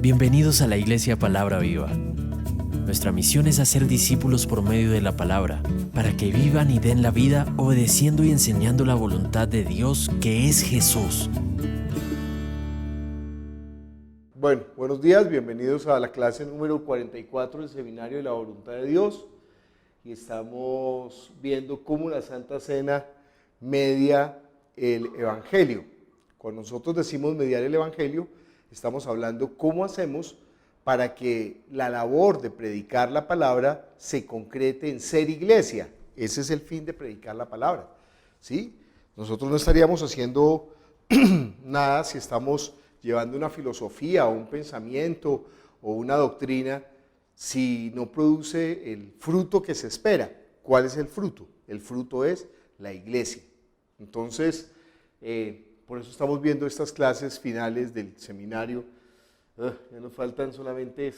Bienvenidos a la Iglesia Palabra Viva. Nuestra misión es hacer discípulos por medio de la palabra, para que vivan y den la vida obedeciendo y enseñando la voluntad de Dios, que es Jesús. Bueno, buenos días, bienvenidos a la clase número 44 del Seminario de la Voluntad de Dios. Y estamos viendo cómo la Santa Cena media el Evangelio. Cuando nosotros decimos mediar el Evangelio, estamos hablando cómo hacemos para que la labor de predicar la palabra se concrete en ser iglesia. Ese es el fin de predicar la palabra, ¿sí? Nosotros no estaríamos haciendo nada si estamos llevando una filosofía o un pensamiento o una doctrina si no produce el fruto que se espera. ¿Cuál es el fruto? El fruto es la iglesia. Entonces, por eso estamos viendo estas clases finales del seminario. Ya nos faltan solamente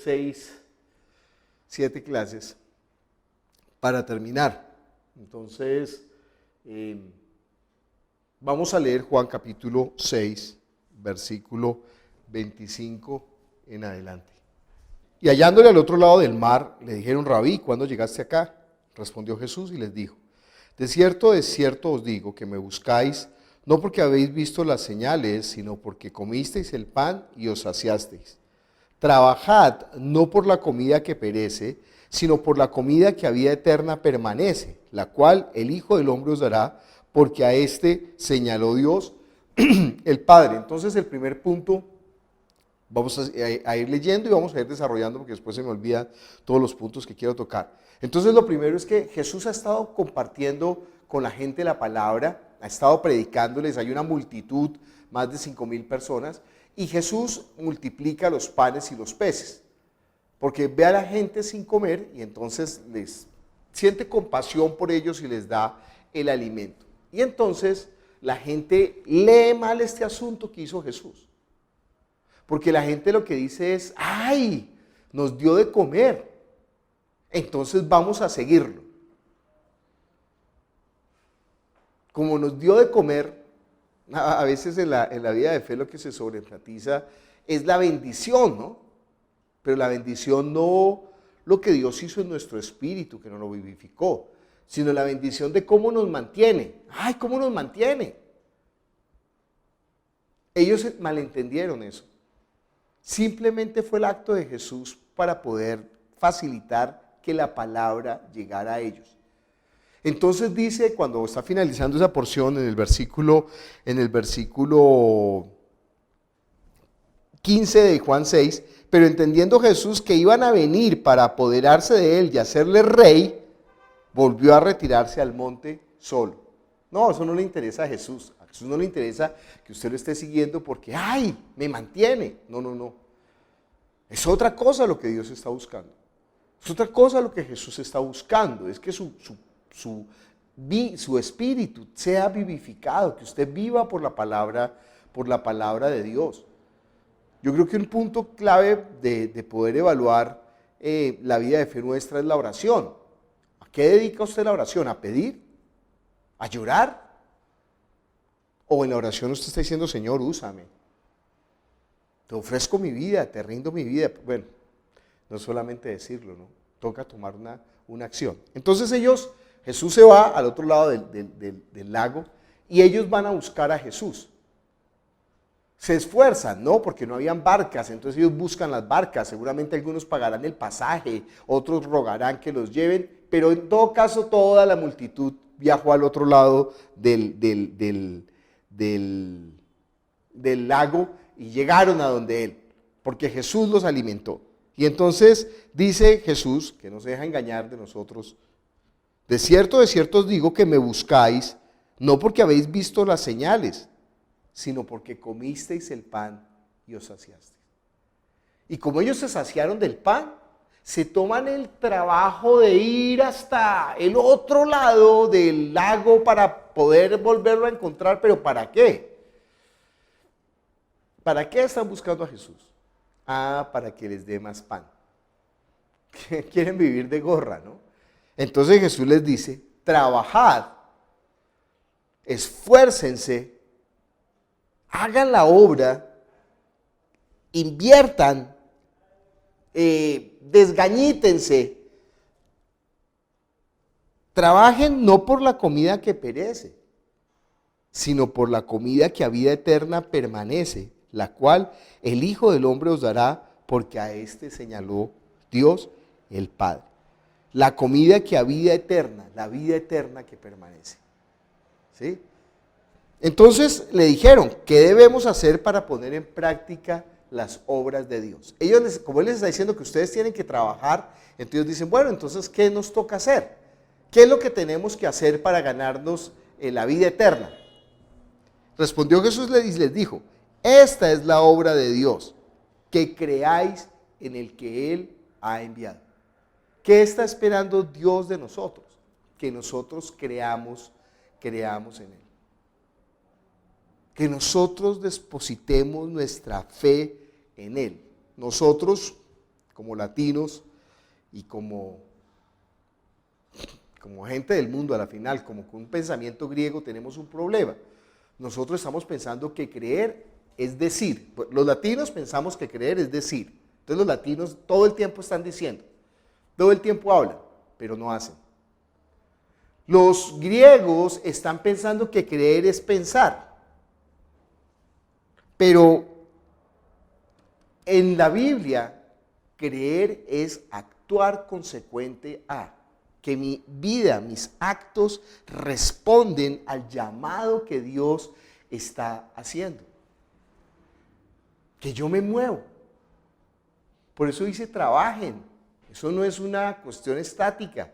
7 clases para terminar. Entonces, vamos a leer Juan capítulo 6, versículo 25 en adelante. Y hallándole al otro lado del mar, le dijeron: Rabí, ¿cuándo llegaste acá? Respondió Jesús y les dijo: de cierto os digo que me buscáis, no porque habéis visto las señales, sino porque comisteis el pan y os saciasteis. Trabajad no por la comida que perece, sino por la comida que a vida eterna permanece, la cual el Hijo del Hombre os dará, porque a éste señaló Dios el Padre. Entonces, el primer punto, vamos a ir leyendo y vamos a ir desarrollando, porque después se me olvidan todos los puntos que quiero tocar. Entonces, lo primero es que Jesús ha estado compartiendo con la gente la palabra, ha estado predicándoles, hay una multitud, más de 5,000 personas, y Jesús multiplica los panes y los peces, porque ve a la gente sin comer y entonces les siente compasión por ellos y les da el alimento. Y entonces la gente lee mal este asunto que hizo Jesús, porque la gente lo que dice es: ¡ay! Nos dio de comer, entonces vamos a seguirlo. Como nos dio de comer, a veces en la vida de fe lo que se sobreenfatiza es la bendición, ¿no? Pero la bendición no lo que Dios hizo en nuestro espíritu, que nos lo vivificó, sino la bendición de cómo nos mantiene. ¡Ay, cómo nos mantiene! Ellos malentendieron eso. Simplemente fue el acto de Jesús para poder facilitar que la palabra llegara a ellos. Entonces dice, cuando está finalizando esa porción en el versículo 15 de Juan 6, pero entendiendo Jesús que iban a venir para apoderarse de él y hacerle rey, volvió a retirarse al monte solo. No, eso no le interesa a Jesús. A Jesús no le interesa que usted lo esté siguiendo porque, ¡ay! Me mantiene. No. Es otra cosa lo que Dios está buscando. Es otra cosa lo que Jesús está buscando. Es que su espíritu sea vivificado, que usted viva por la palabra de Dios. Yo creo que un punto clave de poder evaluar la vida de fe nuestra es la oración. ¿A qué dedica usted la oración? ¿A pedir? ¿A llorar? ¿O en la oración usted está diciendo: Señor, úsame, te ofrezco mi vida, te rindo mi vida? Bueno, no solamente decirlo, ¿no? Toca tomar una acción. Entonces Jesús se va al otro lado del lago y ellos van a buscar a Jesús. Se esfuerzan, ¿no? Porque no habían barcas, entonces ellos buscan las barcas. Seguramente algunos pagarán el pasaje, otros rogarán que los lleven, pero en todo caso toda la multitud viajó al otro lado del lago y llegaron a donde él, porque Jesús los alimentó. Y entonces dice Jesús, que no se deja engañar de nosotros: de cierto os digo que me buscáis, no porque habéis visto las señales, sino porque comisteis el pan y os saciasteis. Y como ellos se saciaron del pan, se toman el trabajo de ir hasta el otro lado del lago para poder volverlo a encontrar. ¿Pero para qué? ¿Para qué están buscando a Jesús? Para que les dé más pan. Quieren vivir de gorra, ¿no? Entonces Jesús les dice: trabajad, esfuércense, hagan la obra, inviertan desgañítense. Trabajen no por la comida que perece, sino por la comida que a vida eterna permanece, la cual el Hijo del Hombre os dará, porque a éste señaló Dios el Padre. La comida que a vida eterna, la vida eterna que permanece. ¿Sí? Entonces le dijeron, ¿qué debemos hacer para poner en práctica las obras de Dios? Ellos, como Él les está diciendo que ustedes tienen que trabajar, entonces dicen, bueno, entonces, ¿qué nos toca hacer? ¿Qué es lo que tenemos que hacer para ganarnos la vida eterna? Respondió Jesús y les dijo, esta es la obra de Dios, que creáis en el que Él ha enviado. ¿Qué está esperando Dios de nosotros? Que nosotros creamos en Él. Que nosotros depositemos nuestra fe en Él. Nosotros, como latinos y como gente del mundo a la final, como con un pensamiento griego, tenemos un problema. Nosotros estamos pensando que creer es decir. Los latinos pensamos que creer es decir. Entonces los latinos todo el tiempo están diciendo, todo el tiempo hablan, pero no hacen. Los griegos están pensando que creer es pensar. Pero en la Biblia, creer es actuar consecuente a. Que mi vida, mis actos responden al llamado que Dios está haciendo. Que yo me muevo. Por eso dice trabajen. Eso no es una cuestión estática,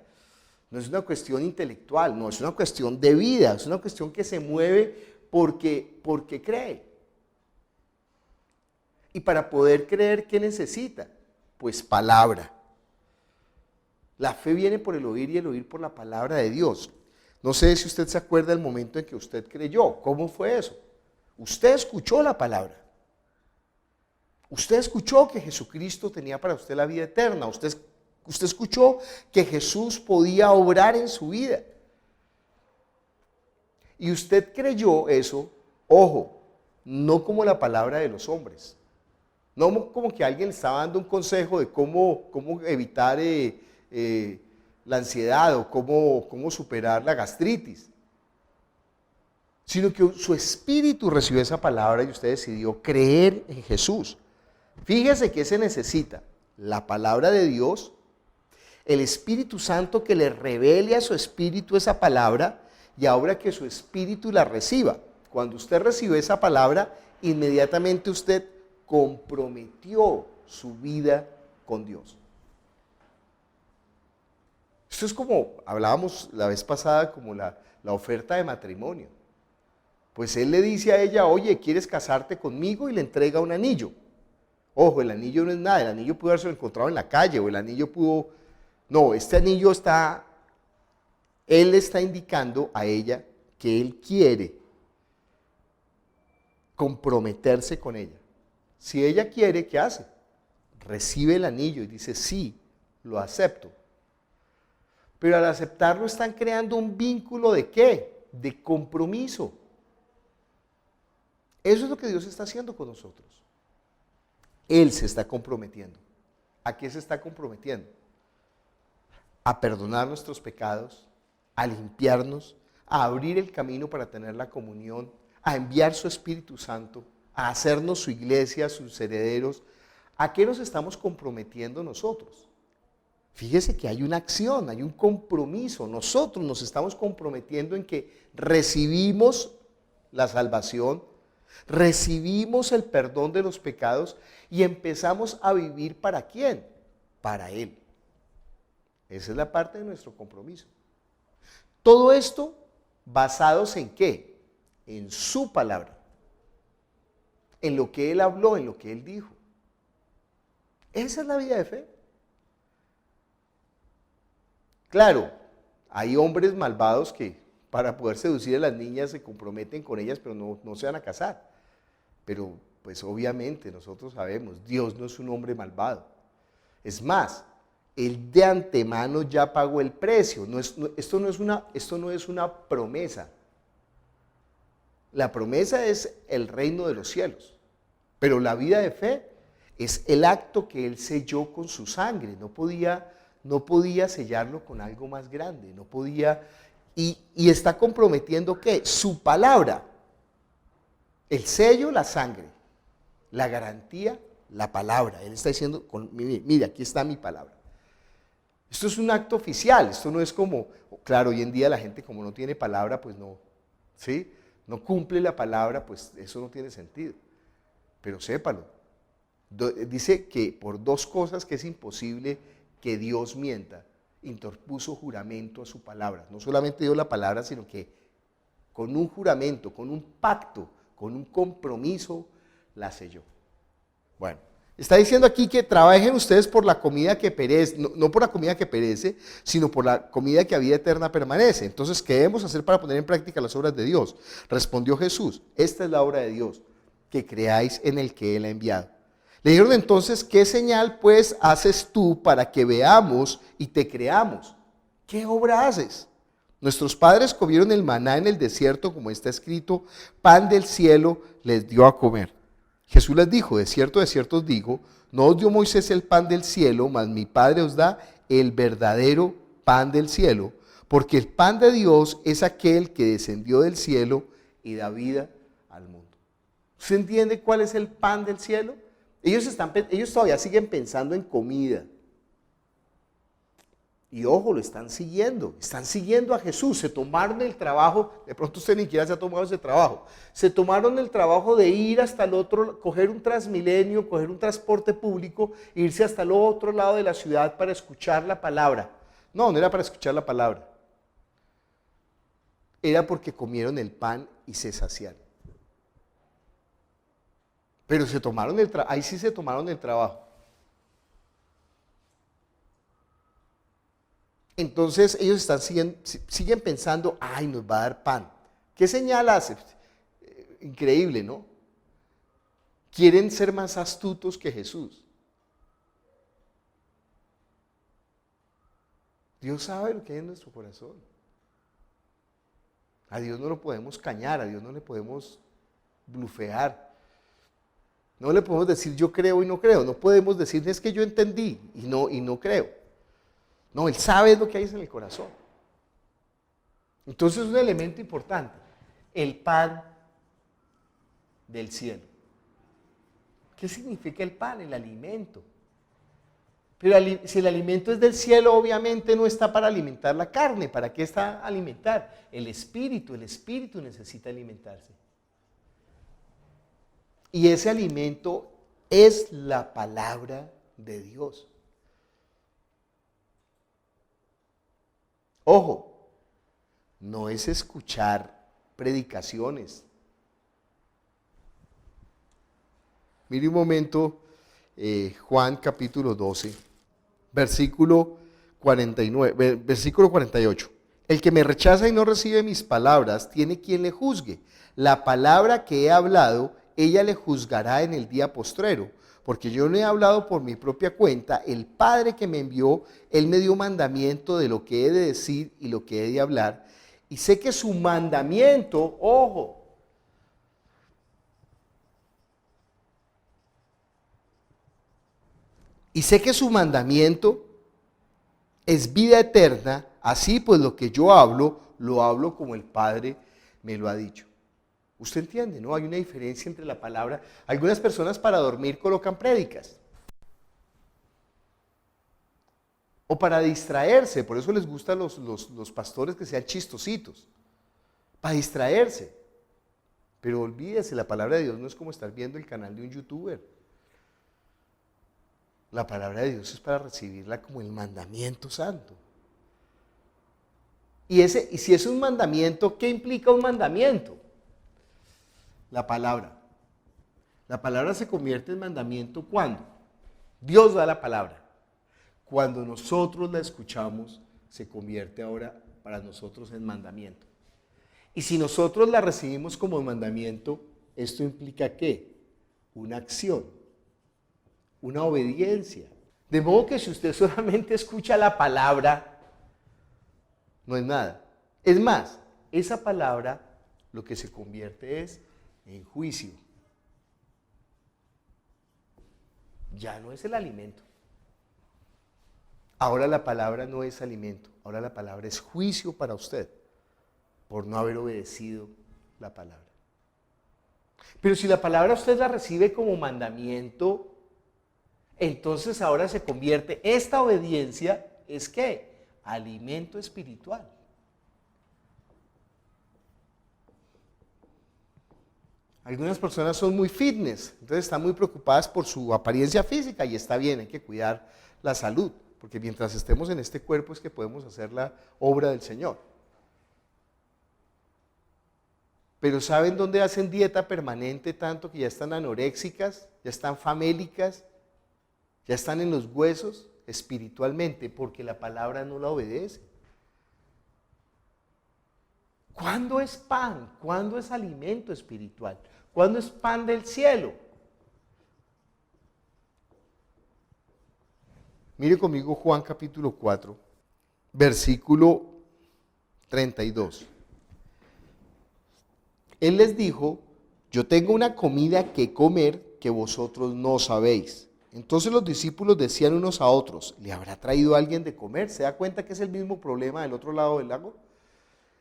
no es una cuestión intelectual, no, es una cuestión de vida, es una cuestión que se mueve porque cree. Y para poder creer, ¿qué necesita? Pues palabra. La fe viene por el oír y el oír por la palabra de Dios. No sé si usted se acuerda del momento en que usted creyó. ¿Cómo fue eso? Usted escuchó la palabra. Usted escuchó que Jesucristo tenía para usted la vida eterna. Usted escuchó que Jesús podía obrar en su vida. Y usted creyó eso, ojo, no como la palabra de los hombres. No como que alguien le estaba dando un consejo de cómo evitar la ansiedad o cómo superar la gastritis, sino que su espíritu recibió esa palabra y usted decidió creer en Jesús. Fíjese que se necesita la palabra de Dios, el Espíritu Santo que le revele a su espíritu esa palabra y ahora que su espíritu la reciba. Cuando usted recibe esa palabra, inmediatamente usted comprometió su vida con Dios. Esto es como, hablábamos la vez pasada, como la oferta de matrimonio. Pues él le dice a ella, oye, ¿quieres casarte conmigo? Y le entrega un anillo. Ojo, el anillo no es nada, el anillo pudo haberse encontrado en la calle, o el anillo pudo... No, este anillo él le está indicando a ella que él quiere comprometerse con ella. Si ella quiere, ¿qué hace? Recibe el anillo y dice, sí, lo acepto. Pero al aceptarlo están creando un vínculo ¿de qué? De compromiso. Eso es lo que Dios está haciendo con nosotros. Él se está comprometiendo. ¿A qué se está comprometiendo? A perdonar nuestros pecados, a limpiarnos, a abrir el camino para tener la comunión, a enviar su Espíritu Santo, a hacernos su iglesia, sus herederos. ¿A qué nos estamos comprometiendo nosotros? Fíjese que hay una acción, hay un compromiso. Nosotros nos estamos comprometiendo en que recibimos la salvación, recibimos el perdón de los pecados y empezamos a vivir ¿para quién? Para Él. Esa es la parte de nuestro compromiso. Todo esto basados en ¿qué? En su palabra, en lo que Él habló, en lo que Él dijo. Esa es la vida de fe. Claro, hay hombres malvados que para poder seducir a las niñas se comprometen con ellas, pero no se van a casar. Pero pues obviamente nosotros sabemos, Dios no es un hombre malvado. Es más, Él de antemano ya pagó el precio. Esto no es una promesa. La promesa es el reino de los cielos. Pero la vida de fe Es el acto que Él selló con su sangre. No podía sellarlo con algo más grande. No podía. Y está comprometiendo ¿qué? Su palabra. El sello, la sangre. La garantía, la palabra. Él está diciendo, mire, aquí está mi palabra. Esto es un acto oficial. Esto no es como, claro, hoy en día la gente como no tiene palabra, pues no, ¿sí? No cumple la palabra, pues eso no tiene sentido. Pero sépalo. Dice que por dos cosas que es imposible que Dios mienta, interpuso juramento a su palabra. No solamente dio la palabra, sino que con un juramento, con un pacto, con un compromiso, la selló. Bueno, está diciendo aquí que trabajen ustedes por la comida que perece, no por la comida que perece, sino por la comida que a vida eterna permanece. Entonces, ¿qué debemos hacer para poner en práctica las obras de Dios? Respondió Jesús, esta es la obra de Dios, que creáis en el que Él ha enviado. Le dijeron entonces, ¿qué señal pues haces tú para que veamos y te creamos? ¿Qué obra haces? Nuestros padres comieron el maná en el desierto, como está escrito, pan del cielo les dio a comer. Jesús les dijo, de cierto os digo, no os dio Moisés el pan del cielo, mas mi Padre os da el verdadero pan del cielo, porque el pan de Dios es aquel que descendió del cielo y da vida al mundo. ¿Usted entiende cuál es el pan del cielo? Ellos todavía siguen pensando en comida. Y ojo, lo están siguiendo a Jesús, se tomaron el trabajo, de pronto usted ni siquiera se ha tomado ese trabajo, se tomaron el trabajo de ir hasta el otro, coger un Transmilenio, coger un transporte público, e irse hasta el otro lado de la ciudad para escuchar la palabra. No era para escuchar la palabra, era porque comieron el pan y se saciaron. Pero ahí sí se tomaron el trabajo. Entonces ellos siguen pensando, ay, nos va a dar pan. ¿Qué señal hace? Increíble, ¿no? Quieren ser más astutos que Jesús. Dios sabe lo que hay en nuestro corazón. A Dios no lo podemos cañar, a Dios no le podemos blufear. No le podemos decir yo creo y no creo. No podemos decir es que yo entendí y no creo. No, Él sabe lo que hay en el corazón. Entonces es un elemento importante. El pan del cielo. ¿Qué significa el pan? El alimento. Pero si el alimento es del cielo, obviamente no está para alimentar la carne. ¿Para qué está alimentar? El espíritu necesita alimentarse. Y ese alimento es la palabra de Dios. Ojo, no es escuchar predicaciones. Mire un momento Juan capítulo 12, versículo 48. El que me rechaza y no recibe mis palabras, tiene quien le juzgue. La palabra que he hablado, ella le juzgará en el día postrero, porque yo no he hablado por mi propia cuenta. El Padre que me envió, Él me dio mandamiento de lo que he de decir y lo que he de hablar. Y sé que su mandamiento, ojo, y sé que su mandamiento es vida eterna. Así pues lo que yo hablo, lo hablo como el Padre me lo ha dicho. ¿Usted entiende, no? Hay una diferencia entre la palabra. Algunas personas para dormir colocan prédicas. O para distraerse, por eso les gustan los pastores que sean chistositos. Para distraerse. Pero olvídese, la palabra de Dios no es como estar viendo el canal de un youtuber. La palabra de Dios es para recibirla como el mandamiento santo. Y si es un mandamiento, ¿qué implica un mandamiento? La palabra. La palabra se convierte en mandamiento ¿cuándo? Dios da la palabra. Cuando nosotros la escuchamos, se convierte ahora para nosotros en mandamiento. Y si nosotros la recibimos como mandamiento, esto implica ¿qué? Una acción, una obediencia. De modo que si usted solamente escucha la palabra, no es nada. Es más, esa palabra lo que se convierte es en juicio. ya no es el alimento. Ahora la palabra no es alimento, ahora la palabra es juicio para usted por no haber obedecido la palabra. Pero si la palabra usted la recibe como mandamiento, entonces ahora se convierte, esta obediencia es ¿qué? Alimento espiritual. Algunas personas son muy fitness, entonces están muy preocupadas por su apariencia física y está bien, hay que cuidar la salud, porque mientras estemos en este cuerpo es que podemos hacer la obra del Señor. Pero ¿saben dónde hacen dieta permanente tanto que ya están anoréxicas, ya están famélicas, ya están en los huesos espiritualmente? Porque la palabra no la obedece. ¿Cuándo es pan? ¿Cuándo es alimento espiritual? ¿Cuándo es pan del cielo? Mire conmigo Juan capítulo 4, versículo 32. Él les dijo, yo tengo una comida que comer que vosotros no sabéis. Entonces los discípulos decían unos a otros, ¿le habrá traído alguien de comer? ¿Se da cuenta que es el mismo problema del otro lado del lago?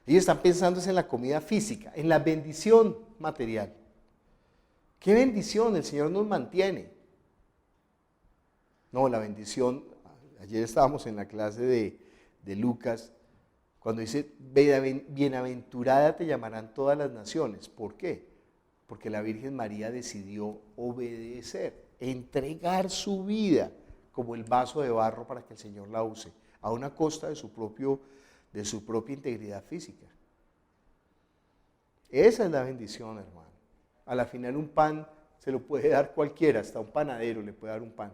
Ellos están pensando en la comida física, en la bendición material. ¿Qué bendición? El Señor nos mantiene. No, la bendición, ayer estábamos en la clase de Lucas, cuando dice, bienaventurada te llamarán todas las naciones. ¿Por qué? Porque la Virgen María decidió obedecer, entregar su vida como el vaso de barro para que el Señor la use, a una costa de su propia integridad física. Esa es la bendición, hermano. A la final un pan se lo puede dar cualquiera, hasta un panadero le puede dar un pan.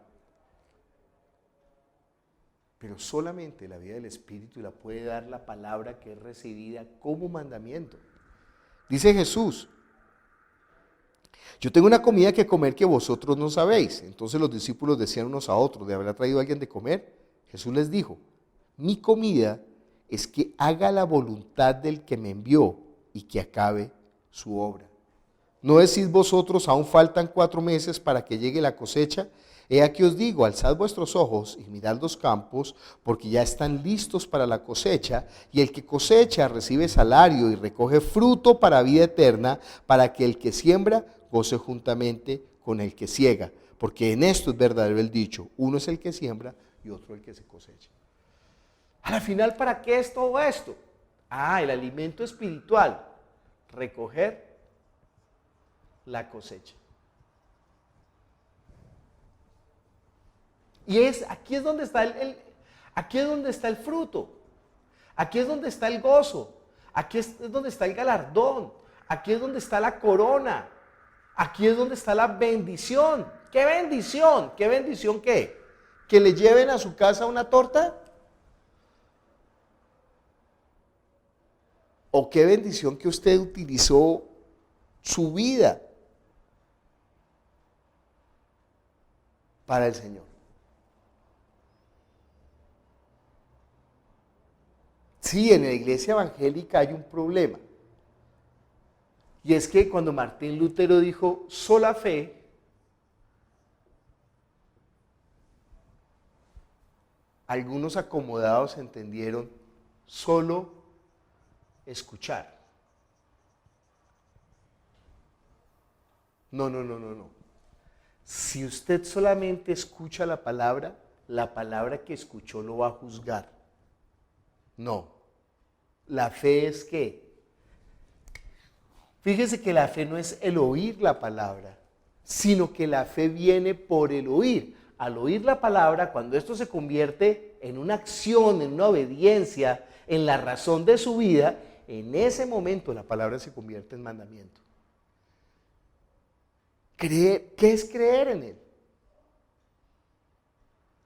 Pero solamente la vida del Espíritu la puede dar la palabra que es recibida como mandamiento. Dice Jesús, yo tengo una comida que comer que vosotros no sabéis. Entonces los discípulos decían unos a otros, ¿le habrá traído alguien de comer? Jesús les dijo, mi comida es que haga la voluntad del que me envió y que acabe su obra. ¿No decís vosotros, aún faltan 4 meses para que llegue la cosecha? He aquí os digo, alzad vuestros ojos y mirad los campos, porque ya están listos para la cosecha, y el que cosecha recibe salario y recoge fruto para vida eterna, para que el que siembra goce juntamente con el que siega. Porque en esto es verdadero el dicho, uno es el que siembra y otro el que se cosecha. A la final, ¿para qué es todo esto? El alimento espiritual, recoger la cosecha. Y aquí es donde está aquí es donde está el fruto, aquí es donde está el gozo, aquí es donde está el galardón, aquí es donde está la corona, aquí es donde está la bendición. ¿Qué bendición? ¿Qué bendición qué? ¿Que le lleven a su casa una torta? ¿O qué bendición que usted utilizó su vida para el Señor? Sí, en la iglesia evangélica hay un problema. Y es que cuando Martín Lutero dijo sola fe, algunos acomodados entendieron solo escuchar. No. Si usted solamente escucha la palabra que escuchó lo va a juzgar. No. La fe es ¿qué? Fíjese que la fe no es el oír la palabra, sino que la fe viene por el oír. Al oír la palabra, cuando esto se convierte en una acción, en una obediencia, en la razón de su vida, en ese momento la palabra se convierte en mandamiento. ¿Qué es creer en Él?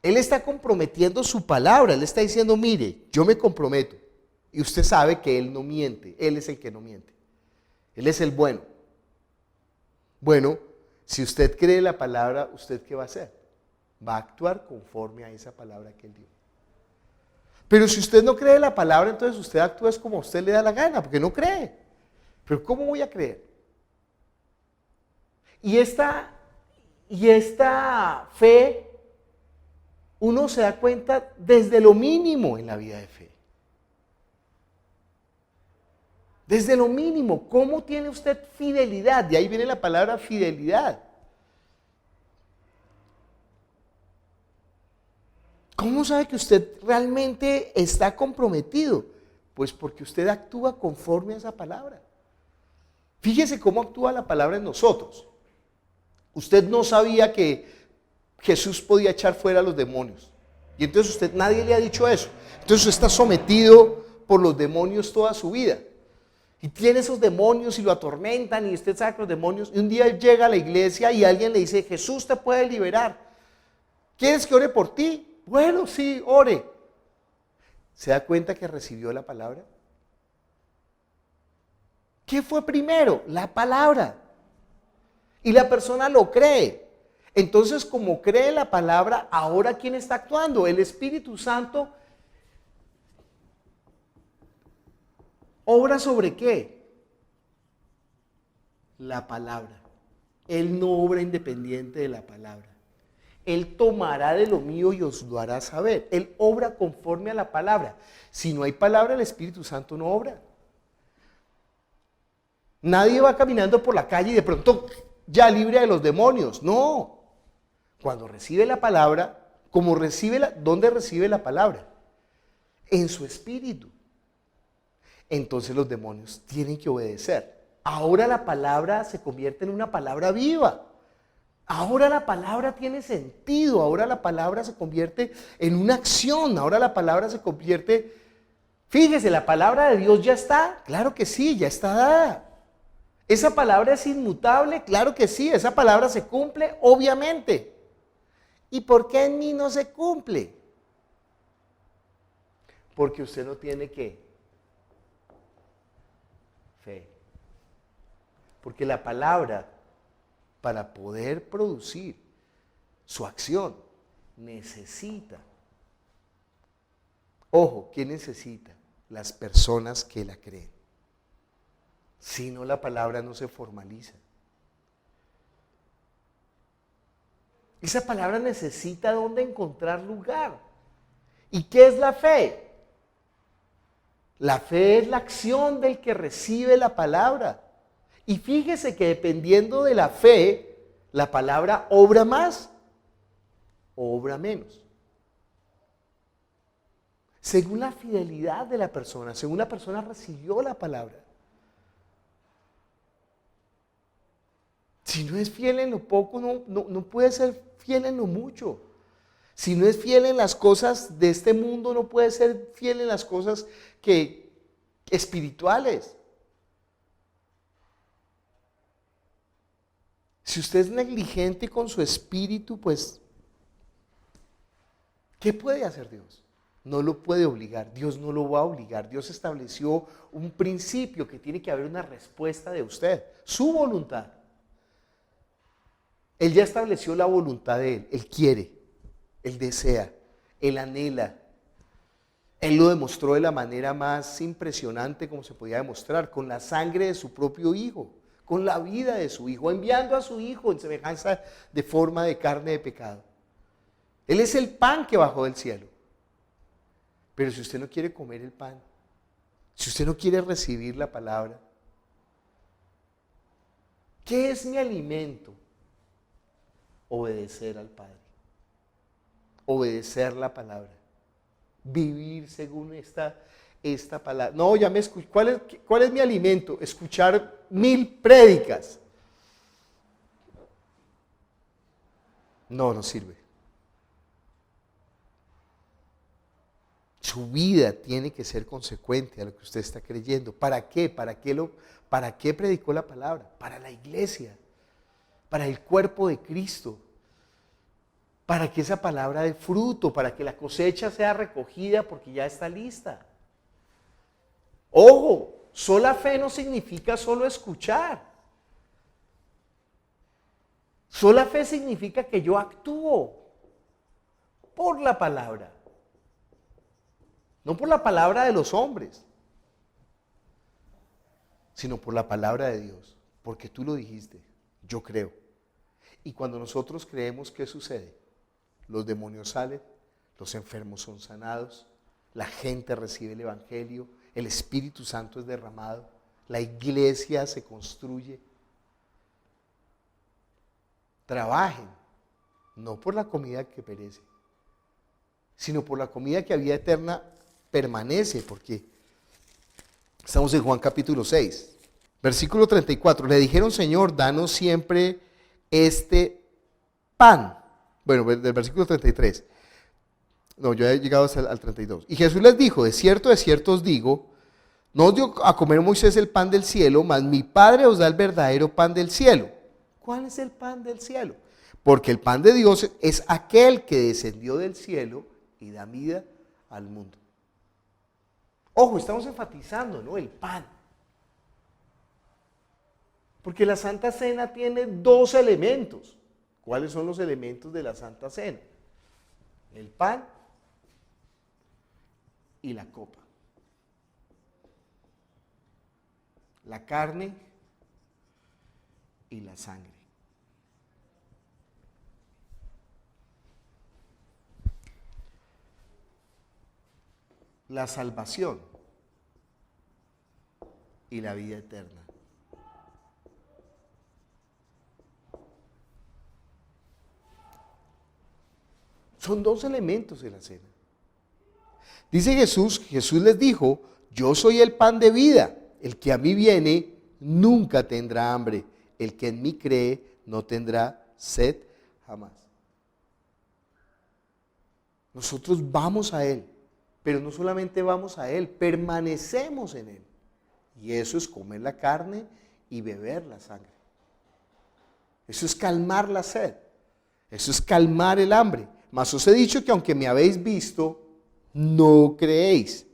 Él está comprometiendo su palabra, Él está diciendo, mire, yo me comprometo. Y usted sabe que Él no miente, Él es el que no miente. Él es el bueno. Bueno, si usted cree la palabra, ¿usted qué va a hacer? Va a actuar conforme a esa palabra que Él dio. Pero si usted no cree la palabra, entonces usted actúa como a usted le da la gana, porque no cree. Pero ¿cómo voy a creer? Y Y esta fe, uno se da cuenta desde lo mínimo en la vida de fe. Desde lo mínimo, ¿cómo tiene usted fidelidad? De ahí viene la palabra fidelidad. ¿Cómo sabe que usted realmente está comprometido? Pues porque usted actúa conforme a esa palabra. Fíjese cómo actúa la palabra en nosotros. Usted no sabía que Jesús podía echar fuera a los demonios. Y entonces nadie le ha dicho eso. Entonces usted está sometido por los demonios toda su vida. Y tiene esos demonios y lo atormentan y usted sabe que los demonios. Y un día llega a la iglesia y alguien le dice, Jesús te puede liberar. ¿Quieres que ore por ti? Bueno, sí, ore. ¿Se da cuenta que recibió la palabra? ¿Qué fue primero? La palabra. Y la persona lo cree. Entonces, como cree la palabra, ahora ¿quién está actuando? El Espíritu Santo. ¿Obra sobre qué? La palabra. Él no obra independiente de la palabra. Él tomará de lo mío y os lo hará saber. Él obra conforme a la palabra. Si no hay palabra, el Espíritu Santo no obra. Nadie va caminando por la calle y de pronto ya libre de los demonios. No. Cuando recibe la palabra, ¿dónde recibe la palabra? En su espíritu. Entonces los demonios tienen que obedecer. Ahora la palabra se convierte en una palabra viva. Ahora la palabra tiene sentido. Ahora la palabra se convierte en una acción. Ahora la palabra se convierte... Fíjese, la palabra de Dios ya está. Claro que sí, ya está dada. ¿Esa palabra es inmutable? Claro que sí. ¿Esa palabra se cumple? Obviamente. ¿Y por qué en mí no se cumple? Porque usted no tiene ¿qué? Fe. Porque la palabra, para poder producir su acción, necesita. Ojo, ¿quién necesita? Las personas que la creen. Si no, la palabra no se formaliza. Esa palabra necesita dónde encontrar lugar. ¿Y qué es la fe? La fe es la acción del que recibe la palabra. Y fíjese que dependiendo de la fe, la palabra obra más o obra menos. Según la fidelidad de la persona, según la persona recibió la palabra. Si no es fiel en lo poco, no puede ser fiel en lo mucho. Si no es fiel en las cosas de este mundo, no puede ser fiel en las cosas espirituales. Si usted es negligente con su espíritu, pues, ¿qué puede hacer Dios? No lo puede obligar, Dios no lo va a obligar. Dios estableció un principio que tiene que haber una respuesta de usted, su voluntad. Él ya estableció la voluntad de Él quiere, Él desea, Él anhela. Él lo demostró de la manera más impresionante como se podía demostrar, con la sangre de su propio Hijo, con la vida de su Hijo, enviando a su Hijo en semejanza de forma de carne de pecado. Él es el pan que bajó del cielo. Pero si usted no quiere comer el pan, si usted no quiere recibir la palabra, ¿qué es mi alimento? Obedecer al Padre, obedecer la palabra, vivir según esta palabra. No, ya me escuché. ¿Cuál es mi alimento? Escuchar 1000 prédicas. No sirve. Su vida tiene que ser consecuente a lo que usted está creyendo. ¿Para qué? ¿Para qué predicó la palabra? Para la iglesia, para el cuerpo de Cristo, para que esa palabra dé fruto, para que la cosecha sea recogida porque ya está lista. Ojo, sola fe no significa solo escuchar. Sola fe significa que yo actúo por la palabra, no por la palabra de los hombres, sino por la palabra de Dios, porque tú lo dijiste, yo creo. Y cuando nosotros creemos, ¿qué sucede? Los demonios salen, los enfermos son sanados, la gente recibe el Evangelio, el Espíritu Santo es derramado, la iglesia se construye. Trabajen, no por la comida que perece, sino por la comida que a vida eterna permanece, porque estamos en Juan capítulo 6, versículo 34. Le dijeron: Señor, danos siempre este pan. Bueno, del versículo 33. No, yo he llegado hasta al 32. Y Jesús les dijo: de cierto os digo, no os dio a comer Moisés el pan del cielo, mas mi Padre os da el verdadero pan del cielo. ¿Cuál es el pan del cielo? Porque el pan de Dios es aquel que descendió del cielo y da vida al mundo. Ojo, estamos enfatizando, ¿no? El pan. Porque la Santa Cena tiene dos elementos. ¿Cuáles son los elementos de la Santa Cena? El pan y la copa. La carne y la sangre. La salvación y la vida eterna. Son dos elementos de la cena. Dice Jesús les dijo: yo soy el pan de vida, el que a mí viene nunca tendrá hambre, el que en mí cree no tendrá sed jamás. Nosotros vamos a Él, pero no solamente vamos a Él, permanecemos en Él. Y eso es comer la carne y beber la sangre. Eso es calmar la sed, eso es calmar el hambre. Mas os he dicho que aunque me habéis visto, no creéis.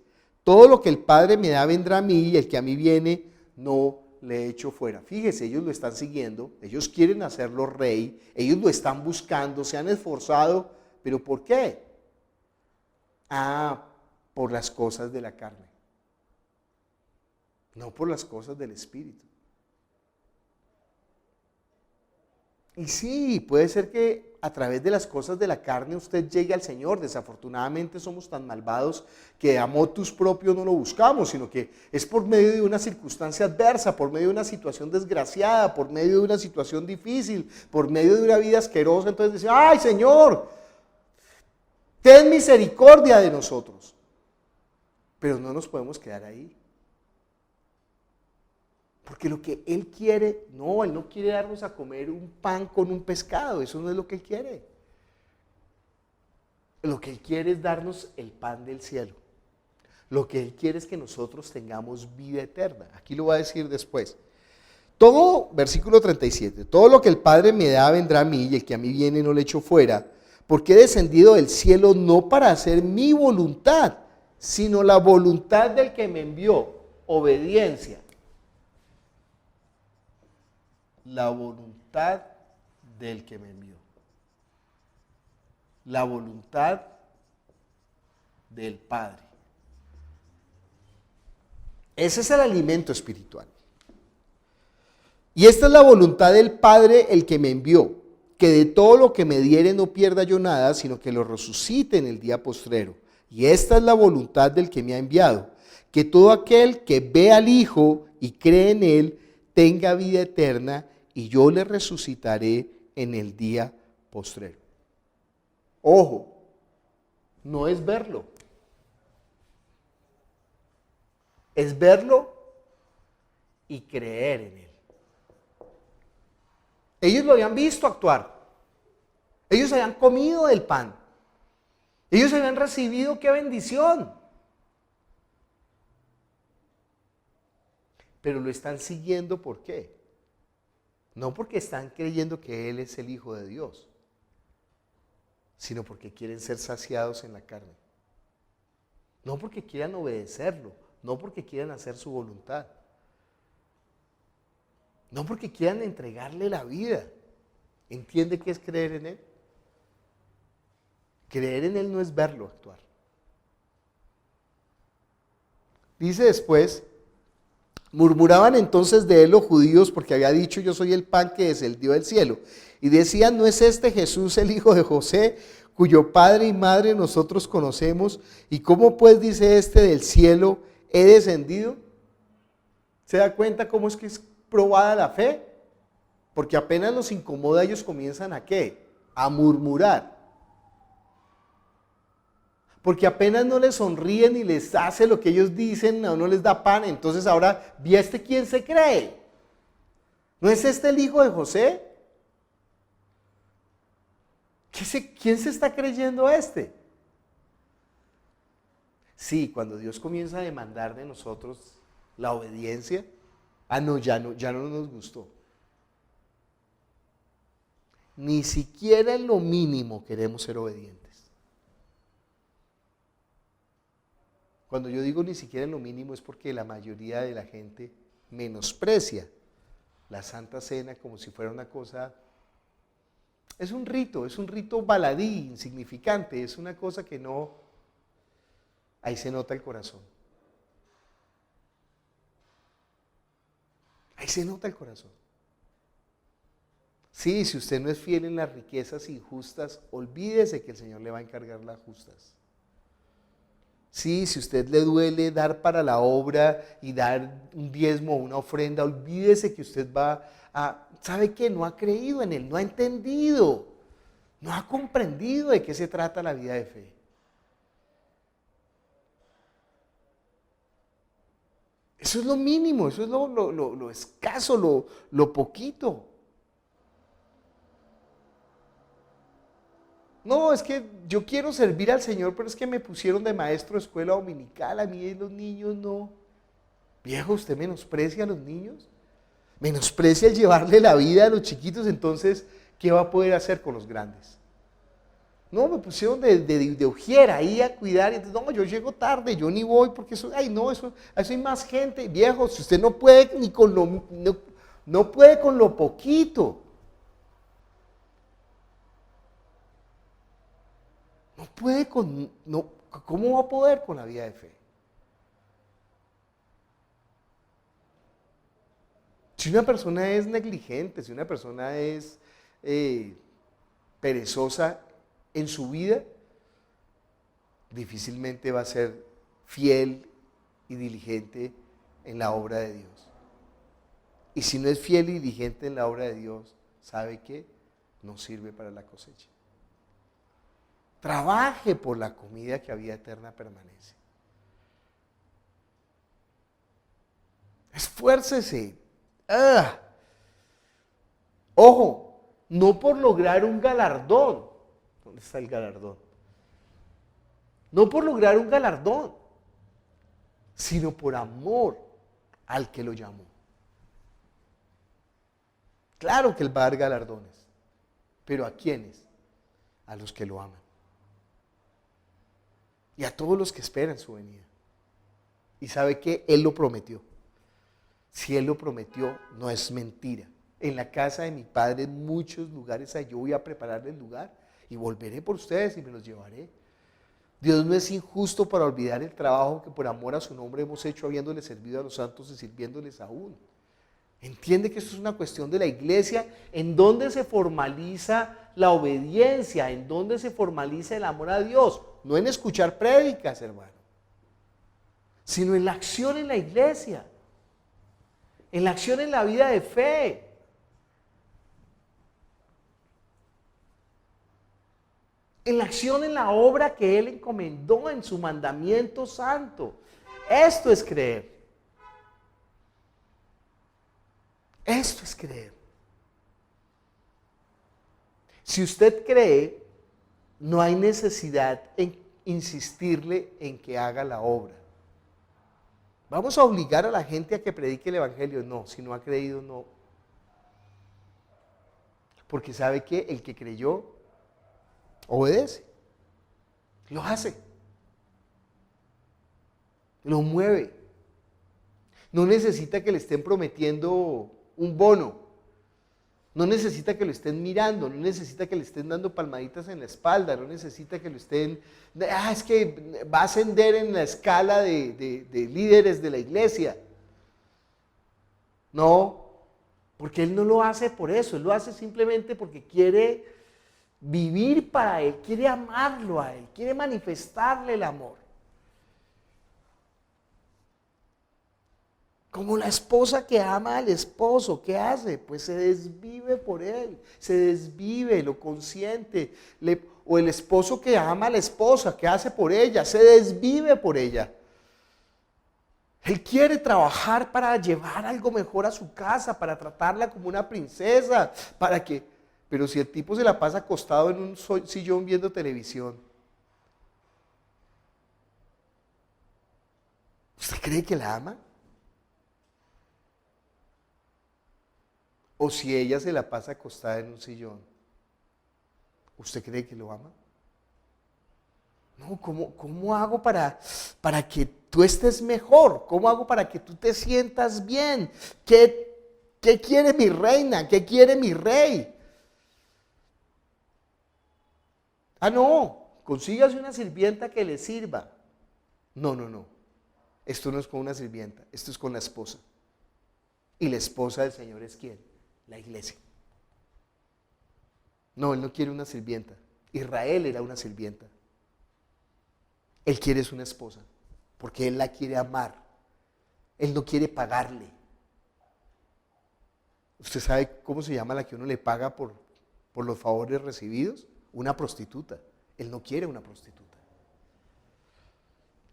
Todo lo que el Padre me da vendrá a mí, y el que a mí viene no le echo fuera. Fíjese, ellos lo están siguiendo, ellos quieren hacerlo rey, ellos lo están buscando, se han esforzado, pero ¿por qué? Por las cosas de la carne, no por las cosas del Espíritu. Y sí, puede ser que a través de las cosas de la carne usted llegue al Señor. Desafortunadamente somos tan malvados que a motus propio no lo buscamos, sino que es por medio de una circunstancia adversa, por medio de una situación desgraciada, por medio de una situación difícil, por medio de una vida asquerosa. Entonces dice: ¡ay, Señor, ten misericordia de nosotros! Pero no nos podemos quedar ahí. Porque lo que Él quiere, Él no quiere darnos a comer un pan con un pescado, eso no es lo que Él quiere. Lo que Él quiere es darnos el pan del cielo. Lo que Él quiere es que nosotros tengamos vida eterna. Aquí lo va a decir después. Todo, versículo 37, todo lo que el Padre me da vendrá a mí, y el que a mí viene no le echo fuera, porque he descendido del cielo no para hacer mi voluntad, sino la voluntad del que me envió. Obediencia. La voluntad del que me envió. La voluntad del Padre. Ese es el alimento espiritual. Y esta es la voluntad del Padre, el que me envió, que de todo lo que me diere no pierda yo nada, sino que lo resucite en el día postrero. Y esta es la voluntad del que me ha enviado, que todo aquel que ve al Hijo y cree en Él tenga vida eterna, y yo le resucitaré en el día postrero. Ojo, no es verlo. Es verlo y creer en Él. Ellos lo habían visto actuar. Ellos habían comido del pan. Ellos habían recibido qué bendición. Pero lo están siguiendo, ¿por qué? No porque están creyendo que Él es el Hijo de Dios, sino porque quieren ser saciados en la carne. No porque quieran obedecerlo, no porque quieran hacer su voluntad, no porque quieran entregarle la vida. ¿Entiende qué es creer en Él? Creer en Él no es verlo actuar. Dice después, Murmuraban entonces de él los judíos porque había dicho: yo soy el pan que descendió del cielo. Y decían: ¿no es este Jesús el hijo de José, cuyo padre y madre nosotros conocemos? ¿Y cómo pues dice este: del cielo he descendido? ¿Se da cuenta cómo es que es probada la fe? Porque apenas los incomoda, ellos comienzan ¿a qué? A murmurar. Porque apenas no les sonríen y les hace lo que ellos dicen, no les da pan, entonces ahora, ¿y este quién se cree? ¿No es este el hijo de José? ¿Quién se está creyendo este? Sí, cuando Dios comienza a demandar de nosotros la obediencia, ya no nos gustó. Ni siquiera en lo mínimo queremos ser obedientes. Cuando yo digo ni siquiera en lo mínimo es porque la mayoría de la gente menosprecia la Santa Cena como si fuera una cosa. Es un rito baladí, insignificante, es una cosa que no. Ahí se nota el corazón. Ahí se nota el corazón. Sí, si usted no es fiel en las riquezas injustas, olvídese que el Señor le va a encargar las justas. Sí, si a usted le duele dar para la obra y dar un diezmo o una ofrenda, olvídese que usted va a, ¿sabe qué? No ha creído en Él, no ha entendido, no ha comprendido de qué se trata la vida de fe. Eso es lo mínimo, eso es lo escaso, lo poquito. No, es que yo quiero servir al Señor, pero es que me pusieron de maestro de escuela dominical, a mí y los niños no. Viejo, ¿usted menosprecia a los niños? ¿Menosprecia el llevarle la vida a los chiquitos? Entonces, ¿qué va a poder hacer con los grandes? No, me pusieron de ujiera ahí a cuidar, y entonces, no, yo llego tarde, yo ni voy, porque eso, eso hay más gente. Viejo, si usted no puede ni con no puede con lo poquito. No puede ¿cómo va a poder con la vida de fe? Si una persona es negligente, si una persona es perezosa en su vida, difícilmente va a ser fiel y diligente en la obra de Dios. Y si no es fiel y diligente en la obra de Dios, ¿sabe qué? No sirve para la cosecha. Trabaje por la comida que a vida eterna permanece. Esfuércese. Ojo, no por lograr un galardón. ¿Dónde está el galardón? No por lograr un galardón, sino por amor al que lo llamó. Claro que Él va a dar galardones, pero ¿a quiénes? A los que lo aman. Y a todos los que esperan su venida. Y sabe que Él lo prometió. Si Él lo prometió, no es mentira. En la casa de mi Padre, en muchos lugares, yo voy a prepararles lugar y volveré por ustedes y me los llevaré. Dios no es injusto para olvidar el trabajo que por amor a su nombre hemos hecho, habiéndole servido a los santos y sirviéndoles aún. Entiende que esto es una cuestión de la iglesia, en donde se formaliza la obediencia, en donde se formaliza el amor a Dios, no en escuchar prédicas, hermano, sino en la acción en la iglesia, en la acción en la vida de fe. En la acción en la obra que Él encomendó en su mandamiento santo. Esto es creer. Esto es creer. Si usted cree, no hay necesidad en insistirle en que haga la obra. ¿Vamos a obligar a la gente a que predique el evangelio? No, si no ha creído, no. Porque sabe que el que creyó obedece, lo hace, lo mueve. No necesita que le estén prometiendo un bono, no necesita que lo estén mirando, no necesita que le estén dando palmaditas en la espalda, no necesita que lo estén, es que va a ascender en la escala de líderes de la iglesia. No, porque Él no lo hace por eso, Él lo hace simplemente porque quiere vivir para Él, quiere amarlo a Él, quiere manifestarle el amor. Como la esposa que ama al esposo, ¿qué hace? Pues se desvive por él, se desvive, lo consiente. O el esposo que ama a la esposa, ¿qué hace por ella? Se desvive por ella. Él quiere trabajar para llevar algo mejor a su casa, para tratarla como una princesa, pero si el tipo se la pasa acostado en un sillón viendo televisión, ¿usted cree que la ama? O si ella se la pasa acostada en un sillón, ¿usted cree que lo ama? No, ¿cómo hago para que tú estés mejor? ¿Cómo hago para que tú te sientas bien? ¿Qué quiere mi reina? ¿Qué quiere mi rey? Ah, no, consígase una sirvienta que le sirva. No. Esto no es con una sirvienta, esto es con la esposa. Y la esposa del Señor es ¿quién? La iglesia. No, Él no quiere una sirvienta. Israel era una sirvienta. Él quiere es una esposa, porque Él la quiere amar. Él no quiere pagarle. ¿Usted sabe cómo se llama la que uno le paga por los favores recibidos? Una prostituta. Él no quiere una prostituta.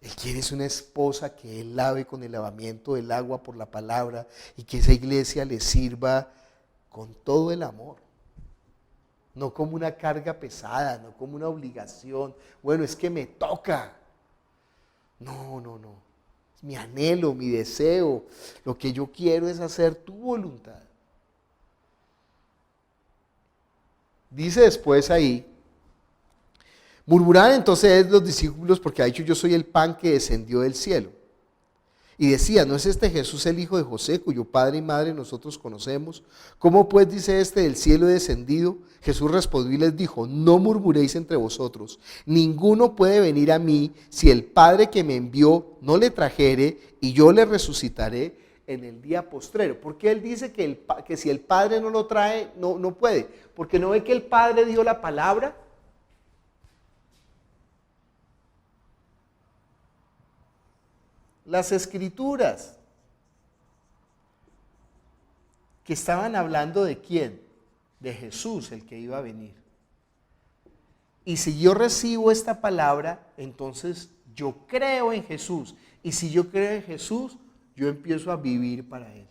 Él quiere es una esposa que Él lave con el lavamiento del agua por la palabra y que esa iglesia le sirva con todo el amor. No como una carga pesada, no como una obligación. Bueno, es que me toca. No. Es mi anhelo, mi deseo. Lo que yo quiero es hacer tu voluntad. Dice después ahí, murmuraban entonces los discípulos porque ha dicho yo soy el pan que descendió del cielo. Y decía, ¿no es este Jesús el hijo de José, cuyo padre y madre nosotros conocemos? ¿Cómo pues dice este del cielo he descendido? Jesús respondió y les dijo, no murmuréis entre vosotros. Ninguno puede venir a mí si el Padre que me envió no le trajere y yo le resucitaré en el día postrero. ¿Por qué él dice que si el Padre no lo trae, no puede? Porque no ve que el Padre dio la palabra. Las escrituras que estaban hablando de quién, de Jesús, el que iba a venir. Y si yo recibo esta palabra, entonces yo creo en Jesús. Y si yo creo en Jesús, yo empiezo a vivir para Él.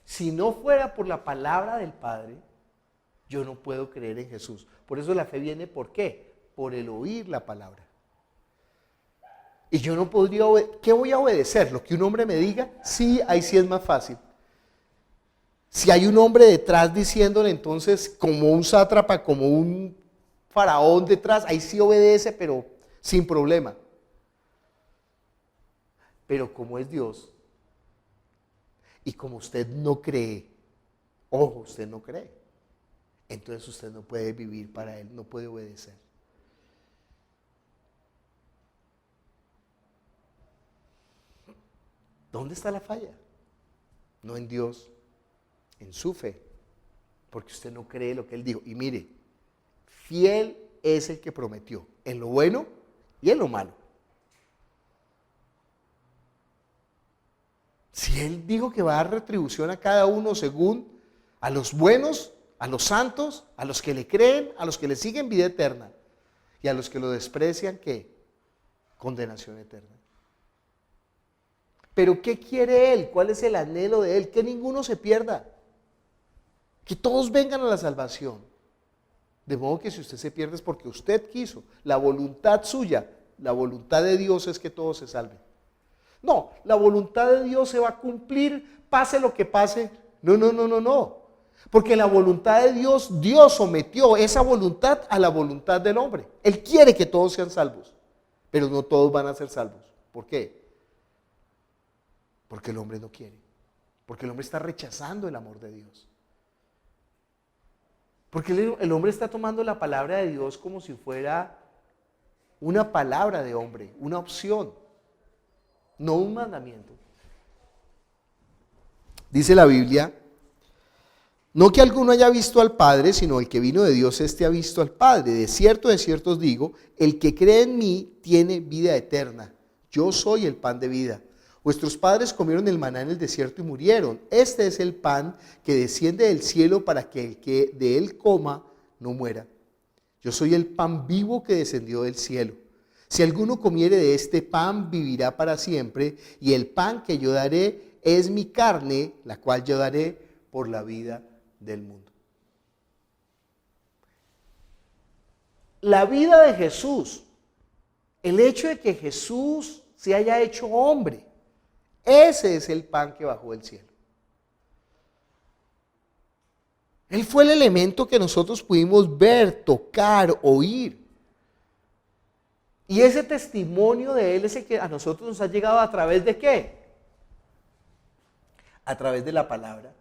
Si no fuera por la palabra del Padre, yo no puedo creer en Jesús. Por eso la fe viene, ¿por qué? Por el oír la palabra. Y yo no podría, ¿qué voy a obedecer? ¿Lo que un hombre me diga? Sí, ahí sí es más fácil. Si hay un hombre detrás diciéndole entonces, como un sátrapa, como un faraón detrás, ahí sí obedece, pero sin problema. Pero como es Dios, y como usted no cree, ojo, usted no cree, entonces usted no puede vivir para Él, no puede obedecer. ¿Dónde está la falla? No en Dios, en su fe, porque usted no cree lo que Él dijo. Y mire, fiel es el que prometió, en lo bueno y en lo malo. Si Él dijo que va a dar retribución a cada uno según a los buenos, a los santos, a los que le creen, a los que le siguen vida eterna, y a los que lo desprecian, ¿qué? Condenación eterna. Pero ¿qué quiere Él? ¿Cuál es el anhelo de Él? Que ninguno se pierda, que todos vengan a la salvación. De modo que si usted se pierde es porque usted quiso, la voluntad suya, la voluntad de Dios es que todos se salven. No, la voluntad de Dios se va a cumplir, pase lo que pase. No. Porque la voluntad de Dios, Dios sometió esa voluntad a la voluntad del hombre. Él quiere que todos sean salvos, pero no todos van a ser salvos. ¿Por qué? Porque el hombre no quiere. Porque el hombre está rechazando el amor de Dios. Porque el hombre está tomando la palabra de Dios como si fuera una palabra de hombre, una opción, no un mandamiento. Dice la Biblia, no que alguno haya visto al Padre, sino el que vino de Dios, este ha visto al Padre. De cierto os digo, el que cree en mí tiene vida eterna. Yo soy el pan de vida. Vuestros padres comieron el maná en el desierto y murieron. Este es el pan que desciende del cielo para que el que de él coma no muera. Yo soy el pan vivo que descendió del cielo. Si alguno comiere de este pan, vivirá para siempre, y el pan que yo daré es mi carne, la cual yo daré por la vida del mundo. La vida de Jesús, el hecho de que Jesús se haya hecho hombre, ese es el pan que bajó del cielo. Él fue el elemento que nosotros pudimos ver, tocar, oír. Y ese testimonio de Él es el que a nosotros nos ha llegado a través de ¿qué? A través de la palabra.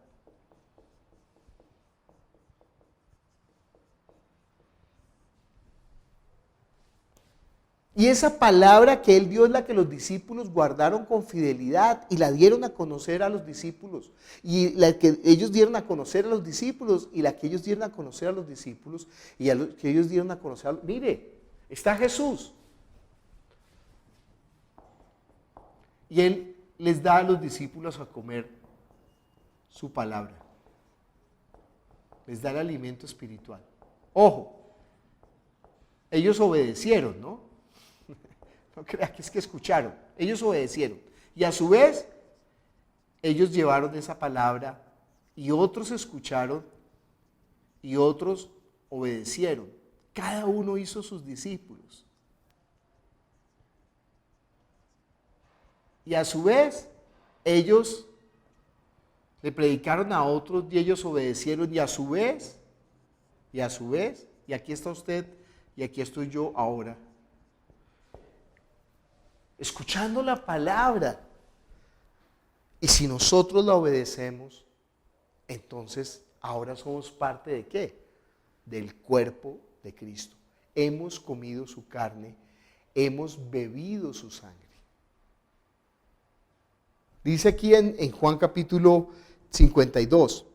Y esa palabra que Él dio es la que los discípulos guardaron con fidelidad y la dieron a conocer a los discípulos. Y la que ellos dieron a conocer a los discípulos y la que ellos dieron a conocer a los discípulos y a los que ellos dieron a conocer a los... Mire, está Jesús. Y Él les da a los discípulos a comer su palabra. Les da el alimento espiritual. Ojo, ellos obedecieron, ¿no? No crea que es que escucharon, ellos obedecieron. Y a su vez, ellos llevaron esa palabra y otros escucharon y otros obedecieron. Cada uno hizo sus discípulos. Y a su vez, ellos le predicaron a otros y ellos obedecieron y a su vez, y aquí está usted y aquí estoy yo ahora. Escuchando la palabra. Y si nosotros la obedecemos, entonces ahora somos parte de ¿qué? Del cuerpo de Cristo. Hemos comido su carne, hemos bebido su sangre. Dice aquí en Juan capítulo 52.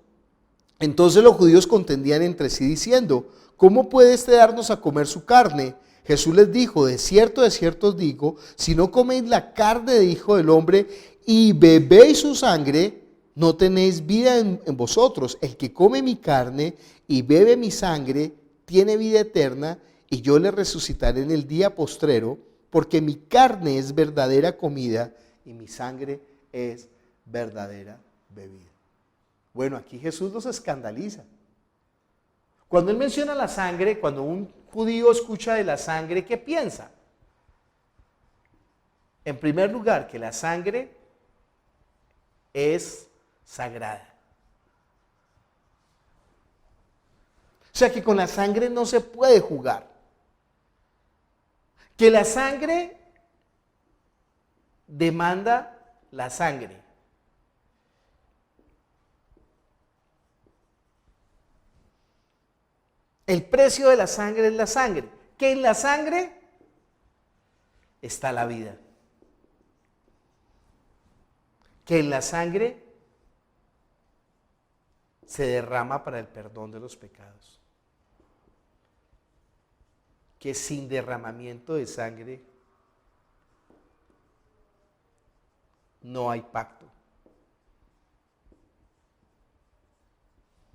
Entonces los judíos contendían entre sí diciendo, ¿cómo puede este darnos a comer su carne? Jesús les dijo, de cierto os digo, si no coméis la carne del Hijo del Hombre y bebéis su sangre, no tenéis vida en vosotros. El que come mi carne y bebe mi sangre, tiene vida eterna, y yo le resucitaré en el día postrero, porque mi carne es verdadera comida y mi sangre es verdadera bebida. Bueno, aquí Jesús los escandaliza. Cuando Él menciona la sangre, cuando un judío escucha de la sangre, ¿qué piensa? En primer lugar, que la sangre es sagrada. O sea que con la sangre no se puede jugar. Que la sangre demanda la sangre. El precio de la sangre es la sangre. Que en la sangre está la vida. Que en la sangre se derrama para el perdón de los pecados. Que sin derramamiento de sangre no hay pacto.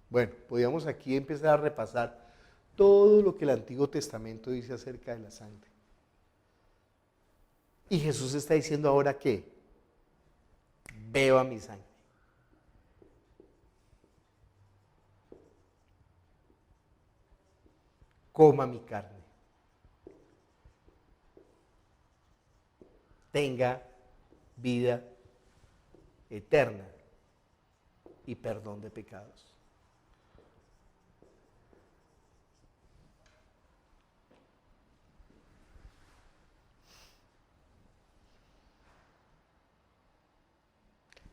Bueno, podríamos aquí empezar a repasar todo lo que el Antiguo Testamento dice acerca de la sangre. Y Jesús está diciendo ahora que beba mi sangre. Coma mi carne. Tenga vida eterna y perdón de pecados.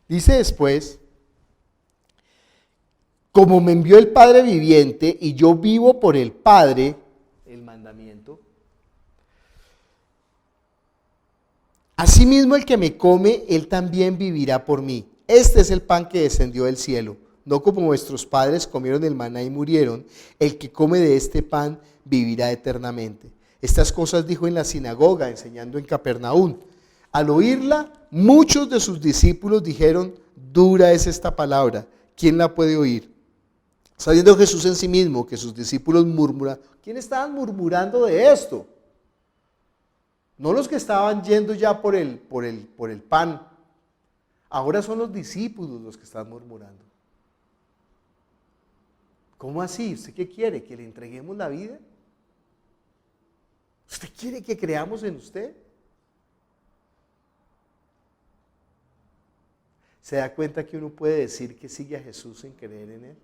Dice después, como me envió el Padre viviente y yo vivo por el Padre, el mandamiento, Asimismo, el que me come, él también vivirá por mí. Este es el pan que descendió del cielo. No como vuestros padres comieron el maná y murieron. El que come de este pan vivirá eternamente. Estas cosas dijo en la sinagoga, enseñando en Capernaum. Al oírla, muchos de sus discípulos dijeron: dura es esta palabra, ¿quién la puede oír? Sabiendo Jesús en sí mismo que sus discípulos murmuran. ¿Quién estaban murmurando de esto? No los que estaban yendo ya por el pan. Ahora son los discípulos los que están murmurando. ¿Cómo así? ¿Usted qué quiere? ¿Que le entreguemos la vida? ¿Usted quiere que creamos en usted? ¿Se da cuenta que uno puede decir que sigue a Jesús sin creer en Él?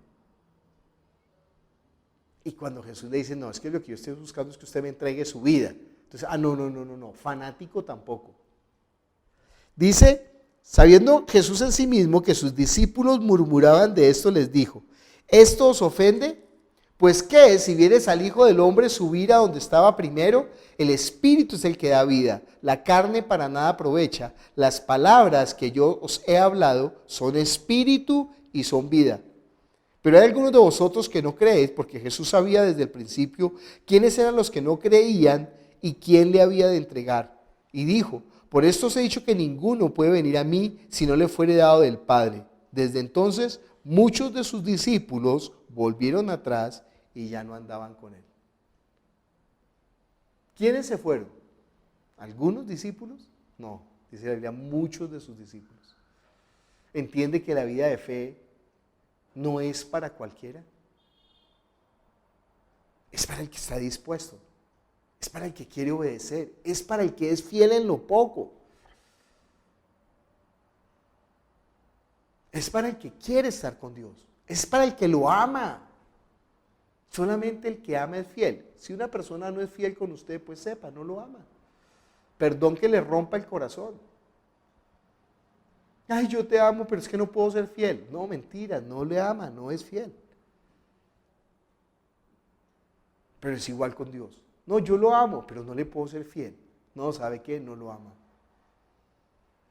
Y cuando Jesús le dice: no, es que lo que yo estoy buscando es que usted me entregue su vida. Entonces, no, fanático tampoco. Dice, sabiendo Jesús en sí mismo que sus discípulos murmuraban de esto, les dijo: ¿esto os ofende? Pues qué, si vieres al Hijo del Hombre subir a donde estaba primero, el Espíritu es el que da vida, la carne para nada aprovecha. Las palabras que yo os he hablado son espíritu y son vida. Pero hay algunos de vosotros que no creéis, porque Jesús sabía desde el principio quiénes eran los que no creían y quién le había de entregar. Y dijo: por esto os he dicho que ninguno puede venir a mí si no le fuere dado del Padre. Desde entonces muchos de sus discípulos volvieron atrás y ya no andaban con él. ¿Quiénes se fueron? ¿Algunos discípulos? No, dice la Biblia, muchos de sus discípulos. ¿Entiende que la vida de fe no es para cualquiera? Es para el que está dispuesto. Es para el que quiere obedecer. Es para el que es fiel en lo poco. Es para el que quiere estar con Dios. Es para el que lo ama. Solamente el que ama es fiel. Si una persona no es fiel con usted, pues sepa, no lo ama. Perdón que le rompa el corazón. Ay, yo te amo, pero es que no puedo ser fiel. No, mentira, no le ama, no es fiel. Pero es igual con Dios. No, yo lo amo, pero no le puedo ser fiel. No, ¿sabe qué? No lo ama.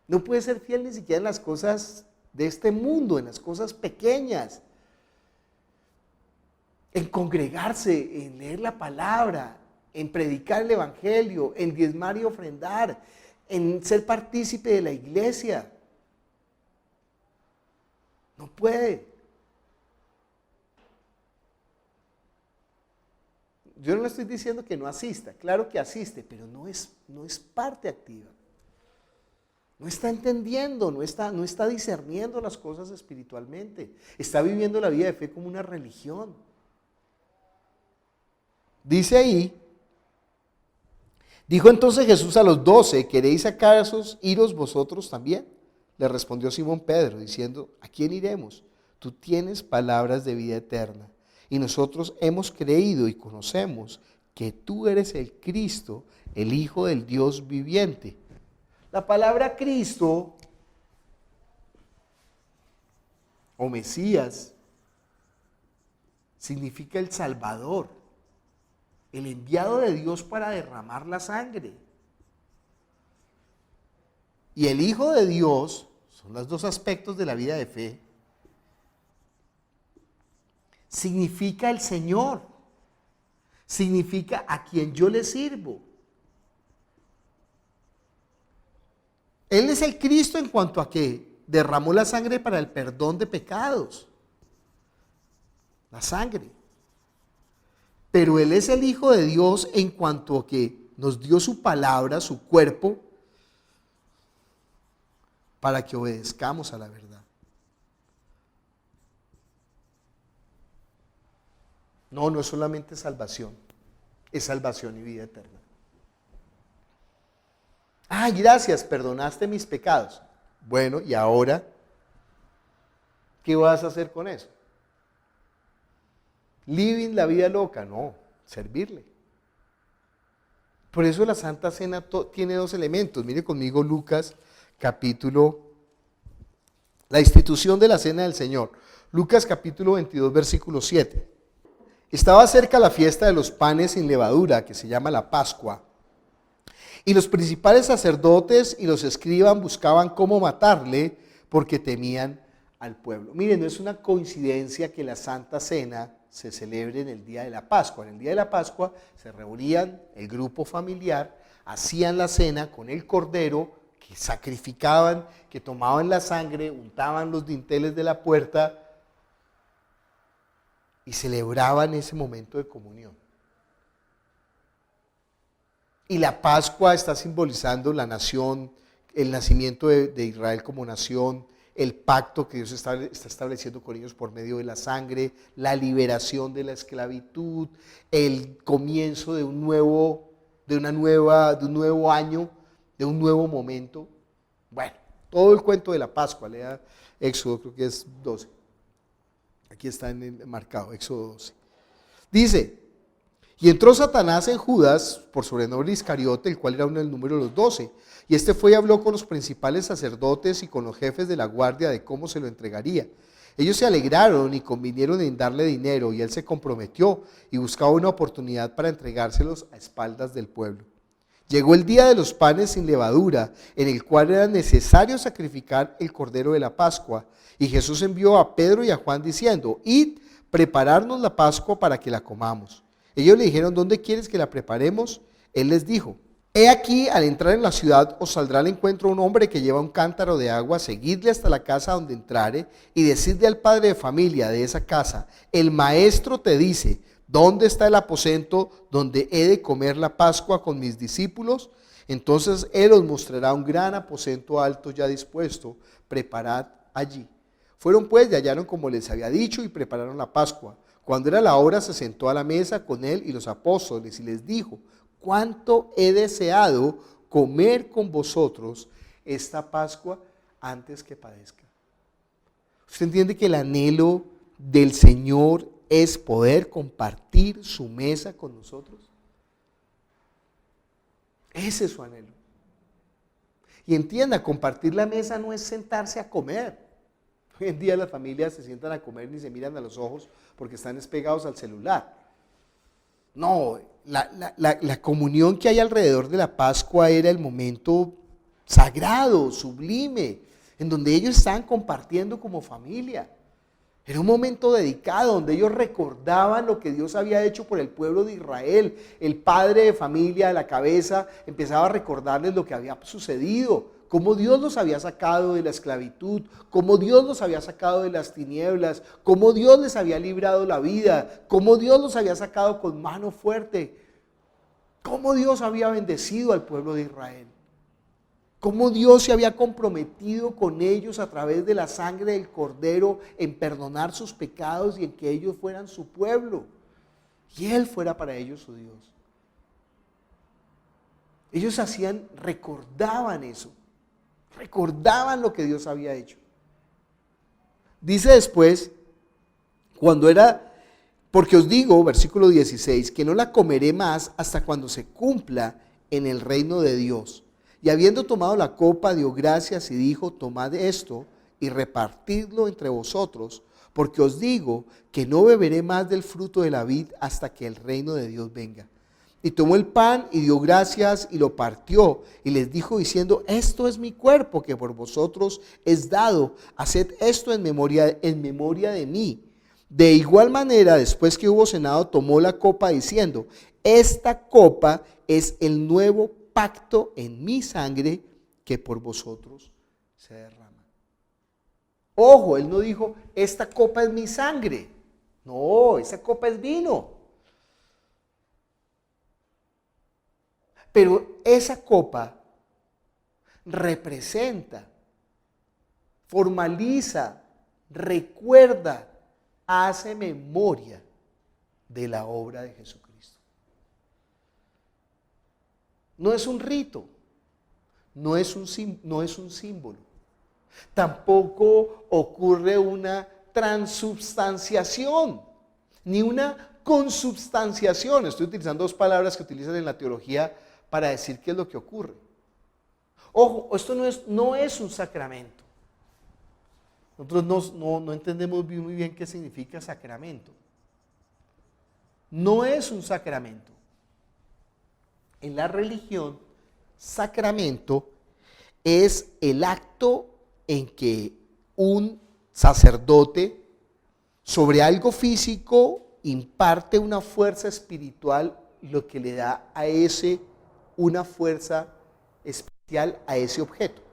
No puede ser fiel ni siquiera en las cosas de este mundo, en las cosas pequeñas. En congregarse, en leer la palabra, en predicar el evangelio, en diezmar y ofrendar, en ser partícipe de la iglesia. No puede. Yo no le estoy diciendo que no asista, claro que asiste, pero no es parte activa. No está entendiendo, no está discerniendo las cosas espiritualmente. Está viviendo la vida de fe como una religión. Dice ahí, dijo entonces Jesús a los 12, ¿queréis acaso iros vosotros también? Le respondió Simón Pedro diciendo, ¿a quién iremos? Tú tienes palabras de vida eterna y nosotros hemos creído y conocemos que tú eres el Cristo, el Hijo del Dios viviente. La palabra Cristo o Mesías significa el Salvador, el enviado de Dios para derramar la sangre. Y el Hijo de Dios, son los dos aspectos de la vida de fe, significa el Señor, significa a quien yo le sirvo. Él es el Cristo en cuanto a que derramó la sangre para el perdón de pecados, la sangre. Pero Él es el Hijo de Dios en cuanto a que nos dio su palabra, su cuerpo, para que obedezcamos a la verdad. No es solamente salvación, es salvación y vida eterna. Ay, gracias, perdonaste mis pecados. Bueno, ¿y ahora qué vas a hacer con eso? Living la vida loca, no, servirle. Por eso la Santa Cena tiene dos elementos. Mire conmigo Lucas la institución de la Cena del Señor. Lucas capítulo 22, versículo 7. Estaba cerca la fiesta de los panes sin levadura, que se llama la Pascua. Y los principales sacerdotes y los escribas buscaban cómo matarle porque temían al pueblo. Miren, no es una coincidencia que la Santa Cena se celebre en el día de la Pascua. En el día de la Pascua se reunían el grupo familiar, hacían la cena con el cordero, que sacrificaban, que tomaban la sangre, untaban los dinteles de la puerta y celebraban ese momento de comunión. Y la Pascua está simbolizando la nación, el nacimiento de Israel como nación, el pacto que Dios está estableciendo con ellos por medio de la sangre, la liberación de la esclavitud, el comienzo de un nuevo año, de un nuevo momento. Bueno, todo el cuento de la Pascua, lea Éxodo, creo que es 12. Aquí está marcado, Éxodo 12. Dice: y entró Satanás en Judas, por sobrenombre Iscariote, el cual era uno del número de los 12. Y este fue y habló con los principales sacerdotes y con los jefes de la guardia de cómo se lo entregaría. Ellos se alegraron y convinieron en darle dinero, y él se comprometió y buscaba una oportunidad para entregárselos a espaldas del pueblo. Llegó el día de los panes sin levadura, en el cual era necesario sacrificar el cordero de la Pascua. Y Jesús envió a Pedro y a Juan diciendo: id, prepararnos la Pascua para que la comamos. Ellos le dijeron: ¿dónde quieres que la preparemos? Él les dijo: he aquí, al entrar en la ciudad os saldrá al encuentro un hombre que lleva un cántaro de agua, seguidle hasta la casa donde entrare y decidle al padre de familia de esa casa: el maestro te dice, ¿dónde está el aposento donde he de comer la Pascua con mis discípulos? Entonces él os mostrará un gran aposento alto ya dispuesto, preparad allí. Fueron pues y hallaron como les había dicho y prepararon la Pascua. Cuando era la hora, se sentó a la mesa con él y los apóstoles y les dijo: cuánto he deseado comer con vosotros esta Pascua antes que padezca. ¿Usted entiende que el anhelo del Señor es poder compartir su mesa con nosotros? Ese es su anhelo. Y entienda, compartir la mesa no es sentarse a comer. Hoy en día las familias se sientan a comer ni se miran a los ojos porque están despegados al celular. No, la comunión que hay alrededor de la Pascua era el momento sagrado, sublime, en donde ellos estaban compartiendo como familia. Era un momento dedicado donde ellos recordaban lo que Dios había hecho por el pueblo de Israel. El padre de familia, la cabeza, empezaba a recordarles lo que había sucedido, cómo Dios los había sacado de la esclavitud, cómo Dios los había sacado de las tinieblas, cómo Dios les había librado la vida, cómo Dios los había sacado con mano fuerte, cómo Dios había bendecido al pueblo de Israel, cómo Dios se había comprometido con ellos a través de la sangre del Cordero en perdonar sus pecados y en que ellos fueran su pueblo y Él fuera para ellos su Dios. Ellos recordaban eso. Recordaban lo que Dios había hecho. Dice después, porque os digo, versículo 16, que no la comeré más hasta cuando se cumpla en el reino de Dios. Y habiendo tomado la copa, dio gracias y dijo: tomad esto y repartidlo entre vosotros, porque os digo que no beberé más del fruto de la vid hasta que el reino de Dios venga. Y tomó el pan y dio gracias y lo partió y les dijo diciendo: esto es mi cuerpo que por vosotros es dado, haced esto en memoria de mí. De igual manera, después que hubo cenado, tomó la copa diciendo: esta copa es el nuevo pacto en mi sangre que por vosotros se derrama. Ojo, él no dijo: esta copa es mi sangre. No, esa copa es vino. Pero esa copa representa, formaliza, recuerda, hace memoria de la obra de Jesucristo. No es un rito, no es un símbolo. Tampoco ocurre una transubstanciación, ni una consubstanciación. Estoy utilizando dos palabras que utilizan en la teología para decir qué es lo que ocurre. Ojo, esto no es un sacramento. Nosotros no entendemos muy bien qué significa sacramento. No es un sacramento. En la religión sacramento es el acto en que un sacerdote sobre algo físico imparte una fuerza espiritual, lo que le da a ese una fuerza especial a ese objeto.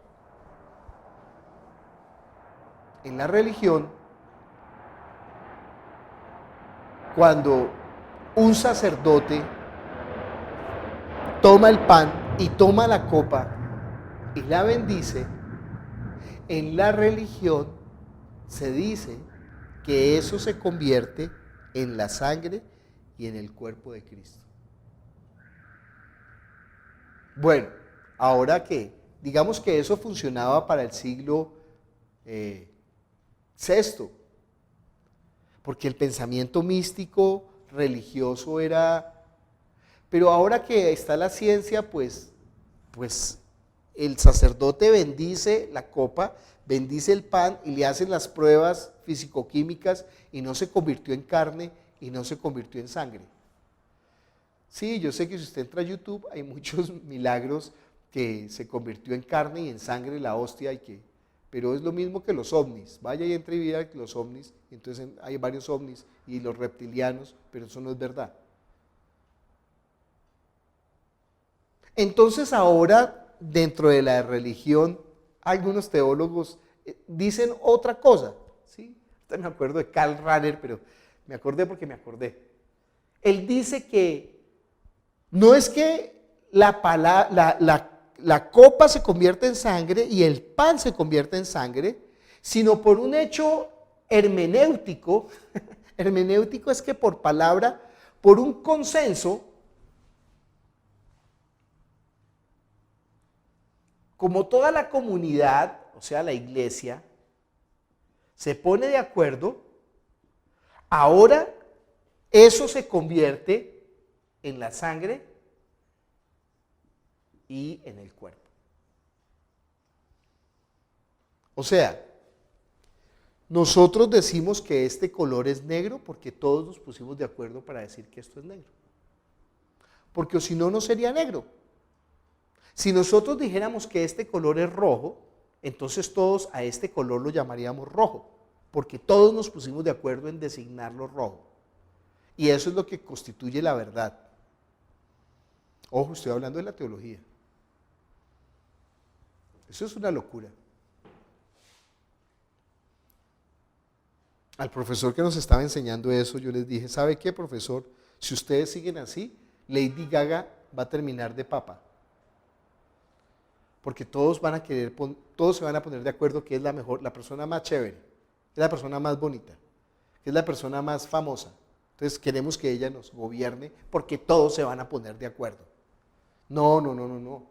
En la religión, cuando un sacerdote toma el pan y toma la copa y la bendice, en la religión se dice que eso se convierte en la sangre y en el cuerpo de Cristo. Bueno, ahora que digamos que eso funcionaba para el siglo VI, porque el pensamiento místico religioso era, pero ahora que está la ciencia, pues el sacerdote bendice la copa, bendice el pan y le hacen las pruebas físico-químicas y no se convirtió en carne y no se convirtió en sangre. Sí, yo sé que si usted entra a YouTube hay muchos milagros que se convirtió en carne y en sangre la hostia pero es lo mismo que los ovnis. Vaya y entre y vea los ovnis, entonces hay varios ovnis y los reptilianos, pero eso no es verdad. Entonces ahora, dentro de la religión, algunos teólogos dicen otra cosa, ¿sí? Me acuerdo de Karl Rahner, pero me acordé porque me acordé. Él dice que no es que la copa se convierte en sangre y el pan se convierte en sangre, sino por un hecho hermenéutico. Hermenéutico es que por palabra, por un consenso, como toda la comunidad, o sea, la iglesia, se pone de acuerdo, ahora eso se convierte en la sangre y en el cuerpo. O sea, nosotros decimos que este color es negro porque todos nos pusimos de acuerdo para decir que esto es negro. Porque si no, no sería negro. Si nosotros dijéramos que este color es rojo, entonces todos a este color lo llamaríamos rojo, porque todos nos pusimos de acuerdo en designarlo rojo. Y eso es lo que constituye la verdad. Ojo, estoy hablando de la teología. Eso es una locura. Al profesor que nos estaba enseñando eso, yo les dije, ¿sabe qué, profesor? Si ustedes siguen así, Lady Gaga va a terminar de papa. Porque todos van a querer, todos se van a poner de acuerdo que es la mejor, la persona más chévere, que es la persona más bonita, que es la persona más famosa. Entonces queremos que ella nos gobierne porque todos se van a poner de acuerdo. No.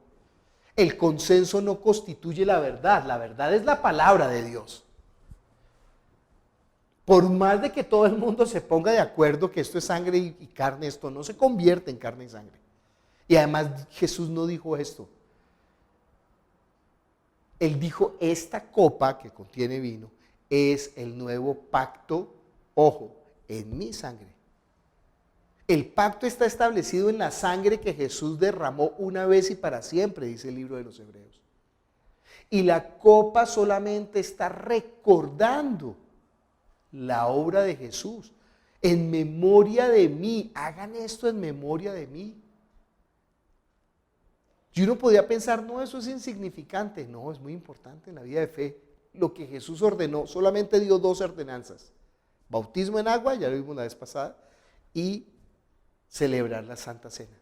El consenso no constituye la verdad es la palabra de Dios. Por más de que todo el mundo se ponga de acuerdo que esto es sangre y carne, esto no se convierte en carne y sangre. Y además Jesús no dijo esto. Él dijo, esta copa que contiene vino es el nuevo pacto, ojo, en mi sangre. El pacto está establecido en la sangre que Jesús derramó una vez y para siempre, dice el libro de los Hebreos. Y la copa solamente está recordando la obra de Jesús. En memoria de mí, hagan esto en memoria de mí. Y uno podía pensar, no, eso es insignificante. No, es muy importante en la vida de fe. Lo que Jesús ordenó, solamente dio 2 ordenanzas. Bautismo en agua, ya lo vimos la vez pasada, y celebrar la Santa Cena.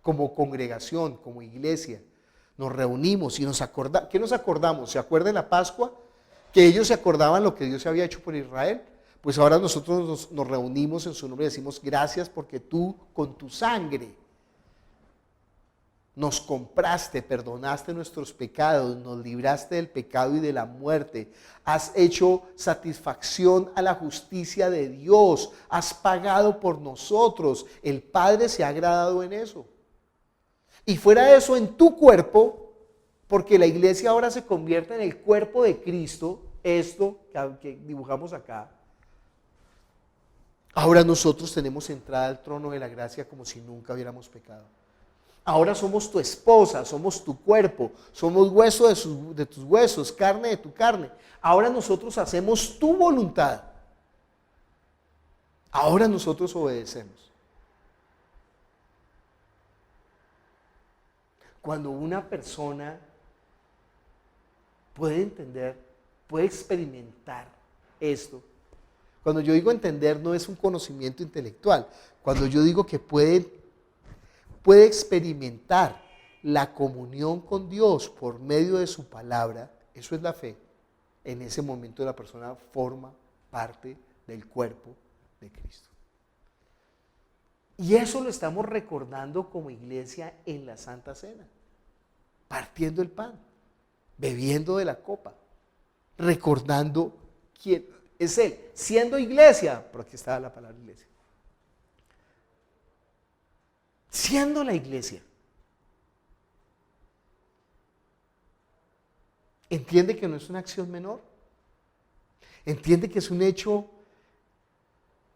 Como congregación, como iglesia, nos reunimos y ¿qué nos acordamos? ¿Se acuerdan la Pascua? Que ellos se acordaban lo que Dios había hecho por Israel. Pues ahora nosotros nos reunimos en su nombre y decimos, gracias porque tú con tu sangre nos compraste, perdonaste nuestros pecados, nos libraste del pecado y de la muerte, has hecho satisfacción a la justicia de Dios, has pagado por nosotros, el Padre se ha agradado en eso. Y fuera de eso, en tu cuerpo, porque la iglesia ahora se convierte en el cuerpo de Cristo, esto que dibujamos acá, ahora nosotros tenemos entrada al trono de la gracia como si nunca hubiéramos pecado. Ahora somos tu esposa, somos tu cuerpo, somos hueso de tus huesos, carne de tu carne. Ahora nosotros hacemos tu voluntad. Ahora nosotros obedecemos. Cuando una persona puede entender, puede experimentar esto. Cuando yo digo entender, no es un conocimiento intelectual. Cuando yo digo que puede experimentar la comunión con Dios por medio de su palabra, eso es la fe. En ese momento la persona forma parte del cuerpo de Cristo. Y eso lo estamos recordando como iglesia en la Santa Cena, partiendo el pan, bebiendo de la copa, recordando quién es Él, siendo iglesia, pero aquí está la palabra iglesia, siendo la iglesia. ¿Entiende que no es una acción menor? ¿Entiende que es un hecho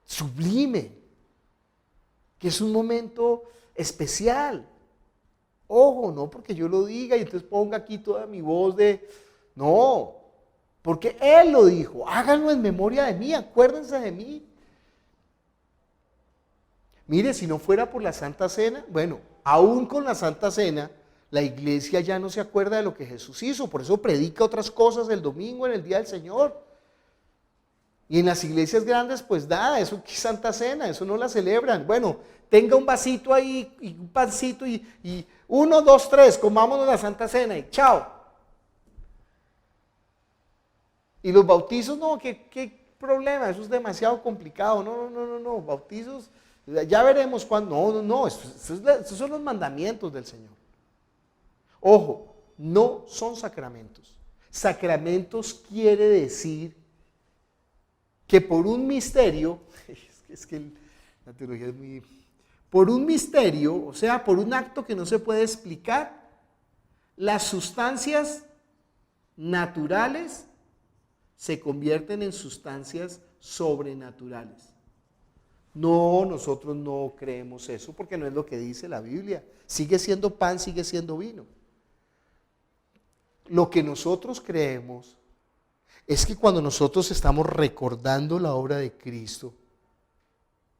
sublime? Que es un momento especial. Ojo, no porque yo lo diga y entonces ponga aquí toda mi voz de... No, porque Él lo dijo. Háganlo en memoria de mí, acuérdense de mí. Mire, si no fuera por la Santa Cena, bueno, aún con la Santa Cena, la iglesia ya no se acuerda de lo que Jesús hizo, por eso predica otras cosas el domingo, en el día del Señor. Y en las iglesias grandes, pues nada, eso es Santa Cena, eso no la celebran. Bueno, tenga un vasito ahí, y un pancito, y 1, 2, 3, comámonos la Santa Cena, y chao. Y los bautizos, no, ¿qué problema? Eso es demasiado complicado. No, bautizos, ya veremos cuándo. No, esos son los mandamientos del Señor. Ojo, no son sacramentos. Sacramentos quiere decir que por un misterio, es que la teología es muy... Por un misterio, o sea, por un acto que no se puede explicar, las sustancias naturales se convierten en sustancias sobrenaturales. No, nosotros no creemos eso porque no es lo que dice la Biblia. Sigue siendo pan, sigue siendo vino. Lo que nosotros creemos es que cuando nosotros estamos recordando la obra de Cristo,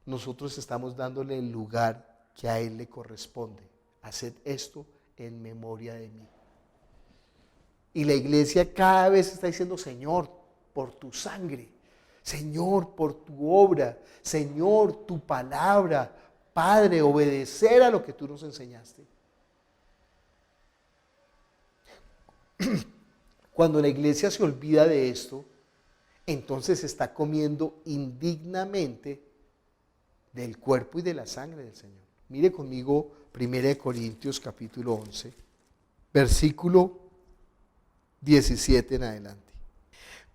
nosotros estamos dándole el lugar que a Él le corresponde. Haced esto en memoria de mí. Y la iglesia cada vez está diciendo, Señor, por tu sangre, Señor, por tu obra, Señor, tu palabra, Padre, obedecer a lo que tú nos enseñaste. Cuando la iglesia se olvida de esto, entonces está comiendo indignamente del cuerpo y de la sangre del Señor. Mire conmigo 1 Corintios capítulo 11, versículo 17 en adelante.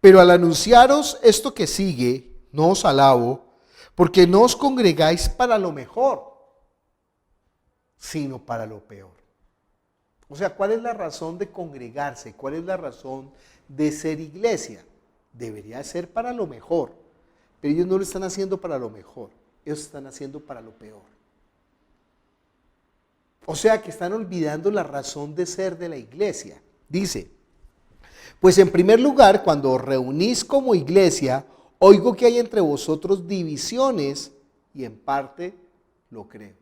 Pero al anunciaros esto que sigue, no os alabo, porque no os congregáis para lo mejor, sino para lo peor. O sea, ¿cuál es la razón de congregarse? ¿Cuál es la razón de ser iglesia? Debería ser para lo mejor, pero ellos no lo están haciendo para lo mejor, ellos están haciendo para lo peor. O sea, que están olvidando la razón de ser de la iglesia. Dice, pues en primer lugar, cuando os reunís como iglesia, oigo que hay entre vosotros divisiones y en parte lo creo.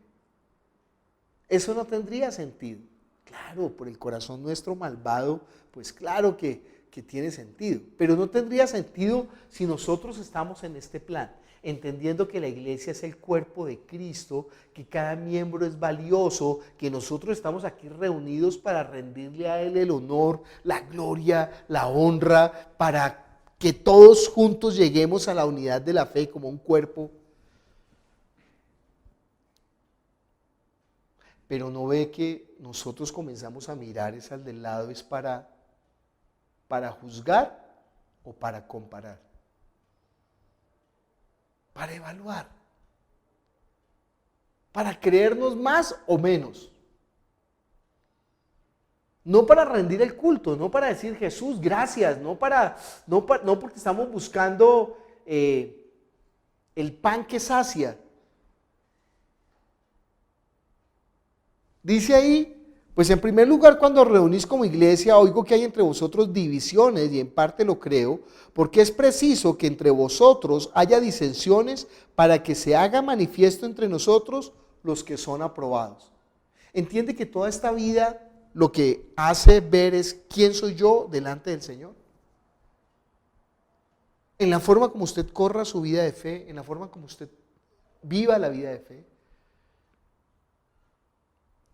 Eso no tendría sentido. Claro, por el corazón nuestro malvado, pues claro que tiene sentido, pero no tendría sentido si nosotros estamos en este plan, entendiendo que la iglesia es el cuerpo de Cristo, que cada miembro es valioso, que nosotros estamos aquí reunidos para rendirle a Él el honor, la gloria, la honra, para que todos juntos lleguemos a la unidad de la fe como un cuerpo. Pero no ve que nosotros comenzamos a mirar es al del lado, es para juzgar o para comparar, para evaluar, para creernos más o menos. No para rendir el culto, no para decir Jesús, gracias, no porque estamos buscando el pan que sacia. Dice ahí, pues en primer lugar, cuando os reunís como iglesia, oigo que hay entre vosotros divisiones, y en parte lo creo, porque es preciso que entre vosotros haya disensiones para que se haga manifiesto entre nosotros los que son aprobados. Entiende que toda esta vida lo que hace ver es quién soy yo delante del Señor. En la forma como usted corra su vida de fe, en la forma como usted viva la vida de fe.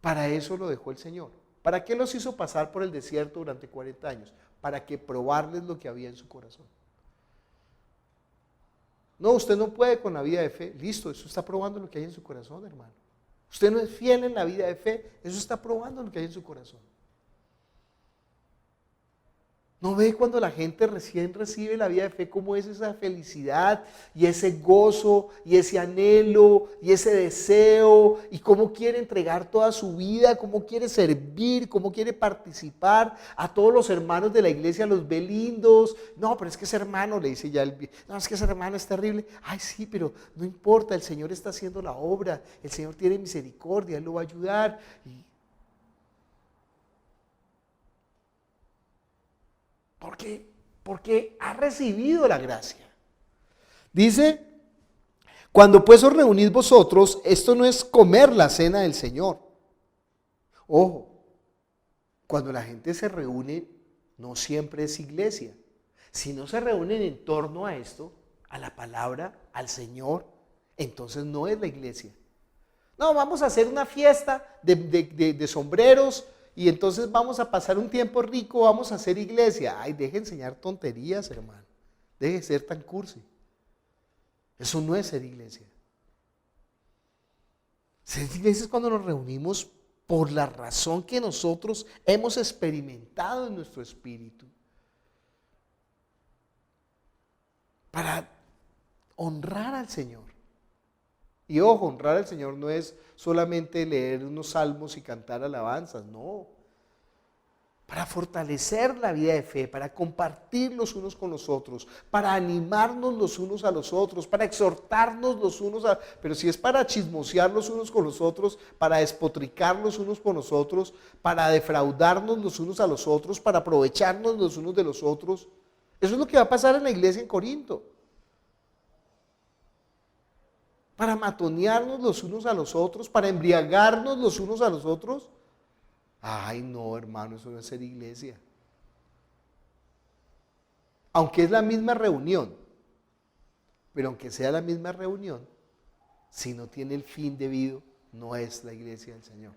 Para eso lo dejó el Señor. ¿Para qué los hizo pasar por el desierto durante 40 años? Para que probarles lo que había en su corazón. No, usted no puede con la vida de fe. Listo, eso está probando lo que hay en su corazón, hermano. Usted no es fiel en la vida de fe, eso está probando lo que hay en su corazón. ¿No ve cuando la gente recién recibe la vida de fe cómo es esa felicidad y ese gozo y ese anhelo y ese deseo y cómo quiere entregar toda su vida, cómo quiere servir, cómo quiere participar? A todos los hermanos de la iglesia los ve lindos. No, pero es que ese hermano, le dice ya no, es que ese hermano es terrible. Ay, sí, pero no importa, el Señor está haciendo la obra, el Señor tiene misericordia, Él lo va a ayudar. ¿Por qué? Porque ha recibido la gracia. Dice, cuando pues os reunís vosotros, esto no es comer la cena del Señor. Ojo, cuando la gente se reúne, no siempre es iglesia. Si no se reúnen en torno a esto, a la palabra, al Señor, entonces no es la iglesia. No, vamos a hacer una fiesta de sombreros, y entonces vamos a pasar un tiempo rico, vamos a hacer iglesia. Ay, deje de enseñar tonterías, hermano. Deje de ser tan cursi. Eso no es ser iglesia. Ser iglesia es cuando nos reunimos por la razón que nosotros hemos experimentado en nuestro espíritu. Para honrar al Señor. Y ojo, honrar al Señor no es solamente leer unos salmos y cantar alabanzas, no. Para fortalecer la vida de fe, para compartir los unos con los otros, para animarnos los unos a los otros, para exhortarnos los unos a... Pero si es para chismosear los unos con los otros, para despotricar los unos con los otros, para defraudarnos los unos a los otros, para aprovecharnos los unos de los otros, eso es lo que va a pasar en la iglesia en Corinto. Para matonearnos los unos a los otros, para embriagarnos los unos a los otros. Ay, no, hermano, eso no es ser iglesia. Aunque es la misma reunión, pero aunque sea la misma reunión, si no tiene el fin debido, no es la iglesia del Señor.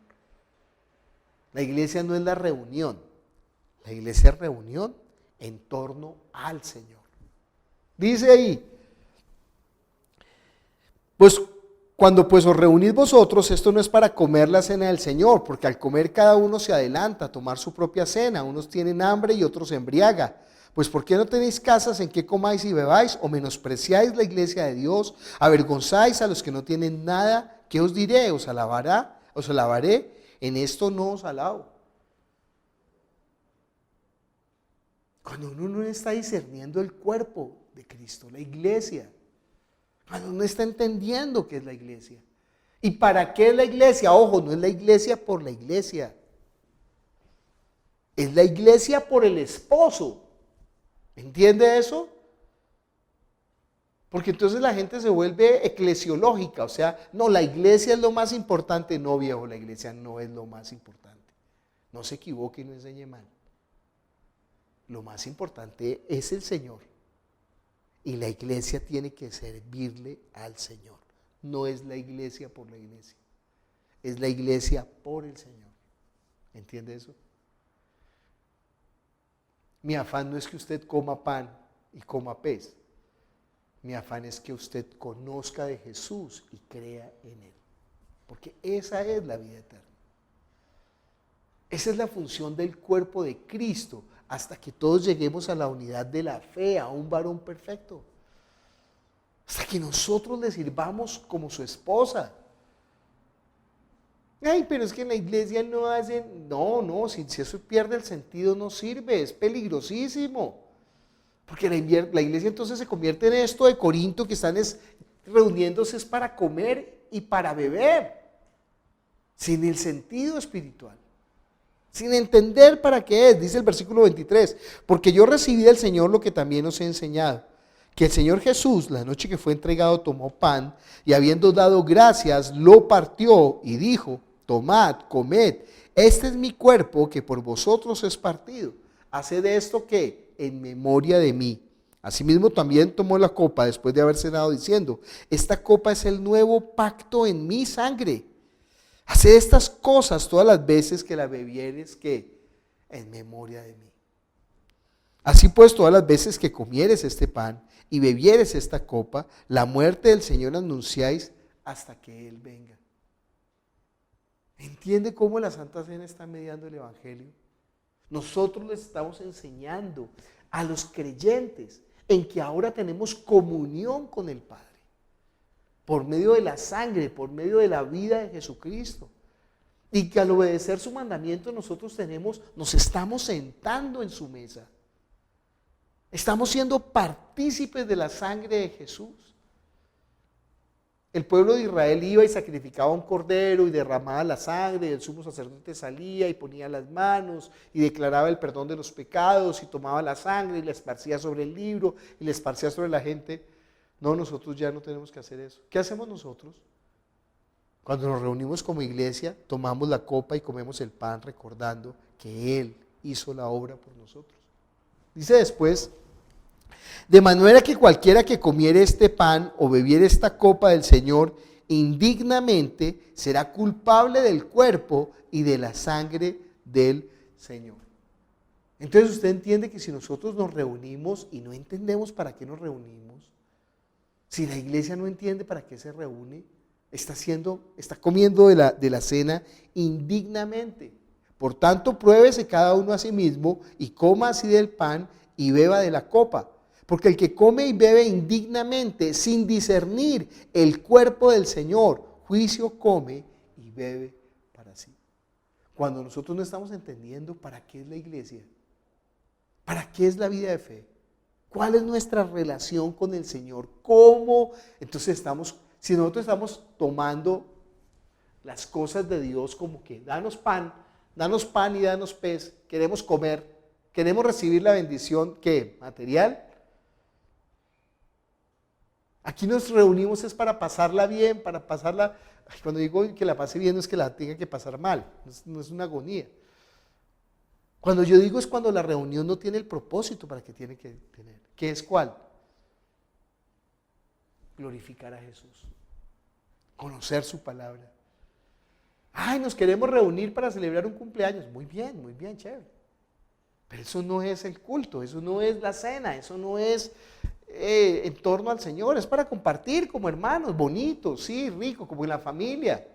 La iglesia no es la reunión, la iglesia es reunión en torno al Señor. Dice ahí, pues cuando pues os reunís vosotros, esto no es para comer la cena del Señor, porque al comer cada uno se adelanta a tomar su propia cena, unos tienen hambre y otros se embriaga. Pues ¿por qué no tenéis casas en que comáis y bebáis, o menospreciáis la iglesia de Dios, avergonzáis a los que no tienen nada? ¿Qué os diré? ¿Os alabaré? En esto no os alabo. Cuando uno no está discerniendo el cuerpo de Cristo, la iglesia, cuando uno está entendiendo qué es la iglesia. ¿Y para qué es la iglesia? Ojo, no es la iglesia por la iglesia. Es la iglesia por el esposo. ¿Entiende eso? Porque entonces la gente se vuelve eclesiológica. O sea, no, la iglesia es lo más importante. No, viejo, la iglesia no es lo más importante. No se equivoque y no enseñe mal. Lo más importante es el Señor. Y la iglesia tiene que servirle al Señor. No es la iglesia por la iglesia. Es la iglesia por el Señor. ¿Entiende eso? Mi afán no es que usted coma pan y coma pez. Mi afán es que usted conozca de Jesús y crea en Él. Porque esa es la vida eterna. Esa es la función del cuerpo de Cristo, hasta que todos lleguemos a la unidad de la fe, a un varón perfecto. Hasta que nosotros le sirvamos como su esposa. Ay, pero es que en la iglesia no hacen... No, si eso pierde el sentido no sirve, es peligrosísimo. Porque la iglesia entonces se convierte en esto de Corinto, que están reuniéndose es para comer y para beber. sin el sentido espiritual, sin entender para qué es. Dice el versículo 23, porque yo recibí del Señor lo que también os he enseñado, que el Señor Jesús, la noche que fue entregado, tomó pan y habiendo dado gracias, lo partió y dijo, tomad, comed, este es mi cuerpo que por vosotros es partido. Haced esto que en memoria de mí. Asimismo también tomó la copa después de haber cenado diciendo, esta copa es el nuevo pacto en mi sangre. Haced estas cosas todas las veces que la bebieres, que en memoria de mí. Así pues, todas las veces que comieres este pan y bebieres esta copa, la muerte del Señor anunciáis hasta que Él venga. ¿Entiende cómo la Santa Cena está mediando el Evangelio? Nosotros les estamos enseñando a los creyentes en que ahora tenemos comunión con el Padre, por medio de la sangre, por medio de la vida de Jesucristo. Y que al obedecer su mandamiento nosotros nos estamos sentando en su mesa. Estamos siendo partícipes de la sangre de Jesús. El pueblo de Israel iba y sacrificaba un cordero y derramaba la sangre, y el sumo sacerdote salía y ponía las manos y declaraba el perdón de los pecados y tomaba la sangre y la esparcía sobre el libro y la esparcía sobre la gente. No, nosotros ya no tenemos que hacer eso. ¿Qué hacemos nosotros? Cuando nos reunimos como iglesia, tomamos la copa y comemos el pan recordando que Él hizo la obra por nosotros. Dice después, de manera que cualquiera que comiere este pan o bebiere esta copa del Señor indignamente será culpable del cuerpo y de la sangre del Señor. Entonces usted entiende que si nosotros nos reunimos y no entendemos para qué nos reunimos, si la iglesia no entiende para qué se reúne, está comiendo de la cena indignamente. Por tanto, pruébese cada uno a sí mismo y coma así del pan y beba de la copa. Porque el que come y bebe indignamente, sin discernir el cuerpo del Señor, juicio come y bebe para sí. Cuando nosotros no estamos entendiendo para qué es la iglesia, para qué es la vida de fe, cuál es nuestra relación con el Señor, cómo, entonces si nosotros estamos tomando las cosas de Dios como que danos pan y danos pez, queremos comer, queremos recibir la bendición, ¿qué? ¿Material? Aquí nos reunimos es para pasarla bien, para pasarla, cuando digo que la pase bien no es que la tenga que pasar mal, no es una agonía. Cuando yo digo es cuando la reunión no tiene el propósito para que tiene que tener. ¿Qué es cuál? Glorificar a Jesús, conocer su palabra. Ay, nos queremos reunir para celebrar un cumpleaños. Muy bien, chévere. Pero eso no es el culto, eso no es la cena, eso no es en torno al Señor, es para compartir como hermanos, bonitos, sí, rico, como en la familia.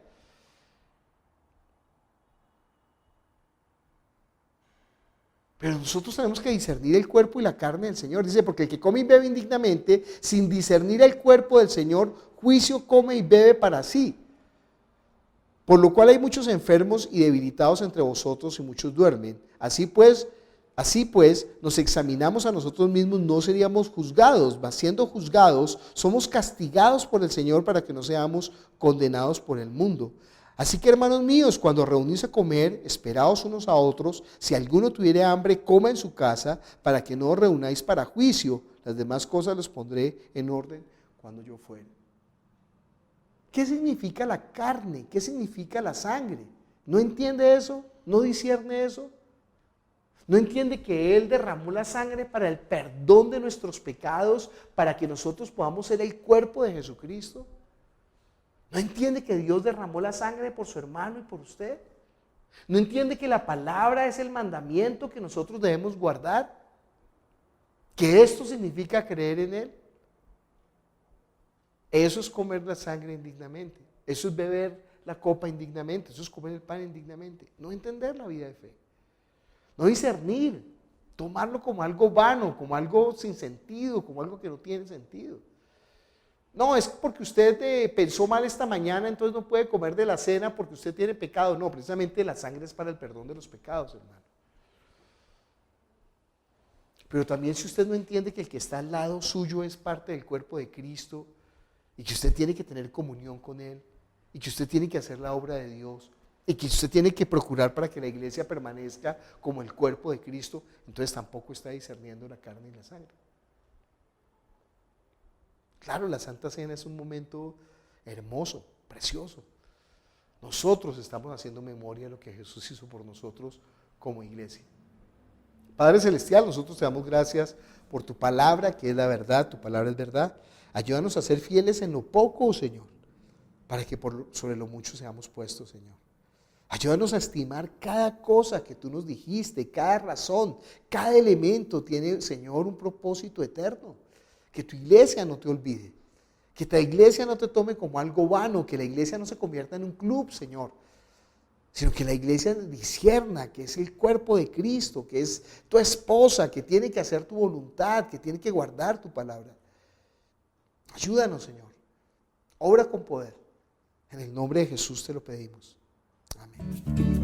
Pero nosotros tenemos que discernir el cuerpo y la carne del Señor. Dice, porque el que come y bebe indignamente, sin discernir el cuerpo del Señor, juicio come y bebe para sí. Por lo cual hay muchos enfermos y debilitados entre vosotros y muchos duermen. Así pues, nos examinamos a nosotros mismos, no seríamos juzgados, mas siendo juzgados, somos castigados por el Señor para que no seamos condenados por el mundo. Así que, hermanos míos, cuando reunís a comer, esperaos unos a otros. Si alguno tuviere hambre, coma en su casa, para que no os reunáis para juicio. Las demás cosas los pondré en orden cuando yo fuere. ¿Qué significa la carne? ¿Qué significa la sangre? ¿No entiende eso? ¿No discierne eso? ¿No entiende que Él derramó la sangre para el perdón de nuestros pecados, para que nosotros podamos ser el cuerpo de Jesucristo? ¿No entiende que Dios derramó la sangre por su hermano y por usted? ¿No entiende que la palabra es el mandamiento que nosotros debemos guardar? ¿Que esto significa creer en Él? Eso es comer la sangre indignamente. Eso es beber la copa indignamente. Eso es comer el pan indignamente. No entender la vida de fe. No discernir. Tomarlo como algo vano, como algo sin sentido, como algo que no tiene sentido. No, es porque usted pensó mal esta mañana, entonces no puede comer de la cena porque usted tiene pecado. No, precisamente la sangre es para el perdón de los pecados, hermano. Pero también si usted no entiende que el que está al lado suyo es parte del cuerpo de Cristo y que usted tiene que tener comunión con Él y que usted tiene que hacer la obra de Dios, y que usted tiene que procurar para que la iglesia permanezca como el cuerpo de Cristo, entonces tampoco está discerniendo la carne y la sangre. Claro, la Santa Cena es un momento hermoso, precioso. Nosotros estamos haciendo memoria de lo que Jesús hizo por nosotros como iglesia. Padre Celestial, nosotros te damos gracias por tu palabra, que es la verdad, tu palabra es verdad. Ayúdanos a ser fieles en lo poco, Señor, para que sobre lo mucho seamos puestos, Señor. Ayúdanos a estimar cada cosa que tú nos dijiste, cada razón, cada elemento tiene, Señor, un propósito eterno. Que tu iglesia no te olvide, que tu iglesia no te tome como algo vano, que la iglesia no se convierta en un club, Señor, sino que la iglesia discierna que es el cuerpo de Cristo, que es tu esposa, que tiene que hacer tu voluntad, que tiene que guardar tu palabra. Ayúdanos, Señor. Obra con poder. En el nombre de Jesús te lo pedimos. Amén.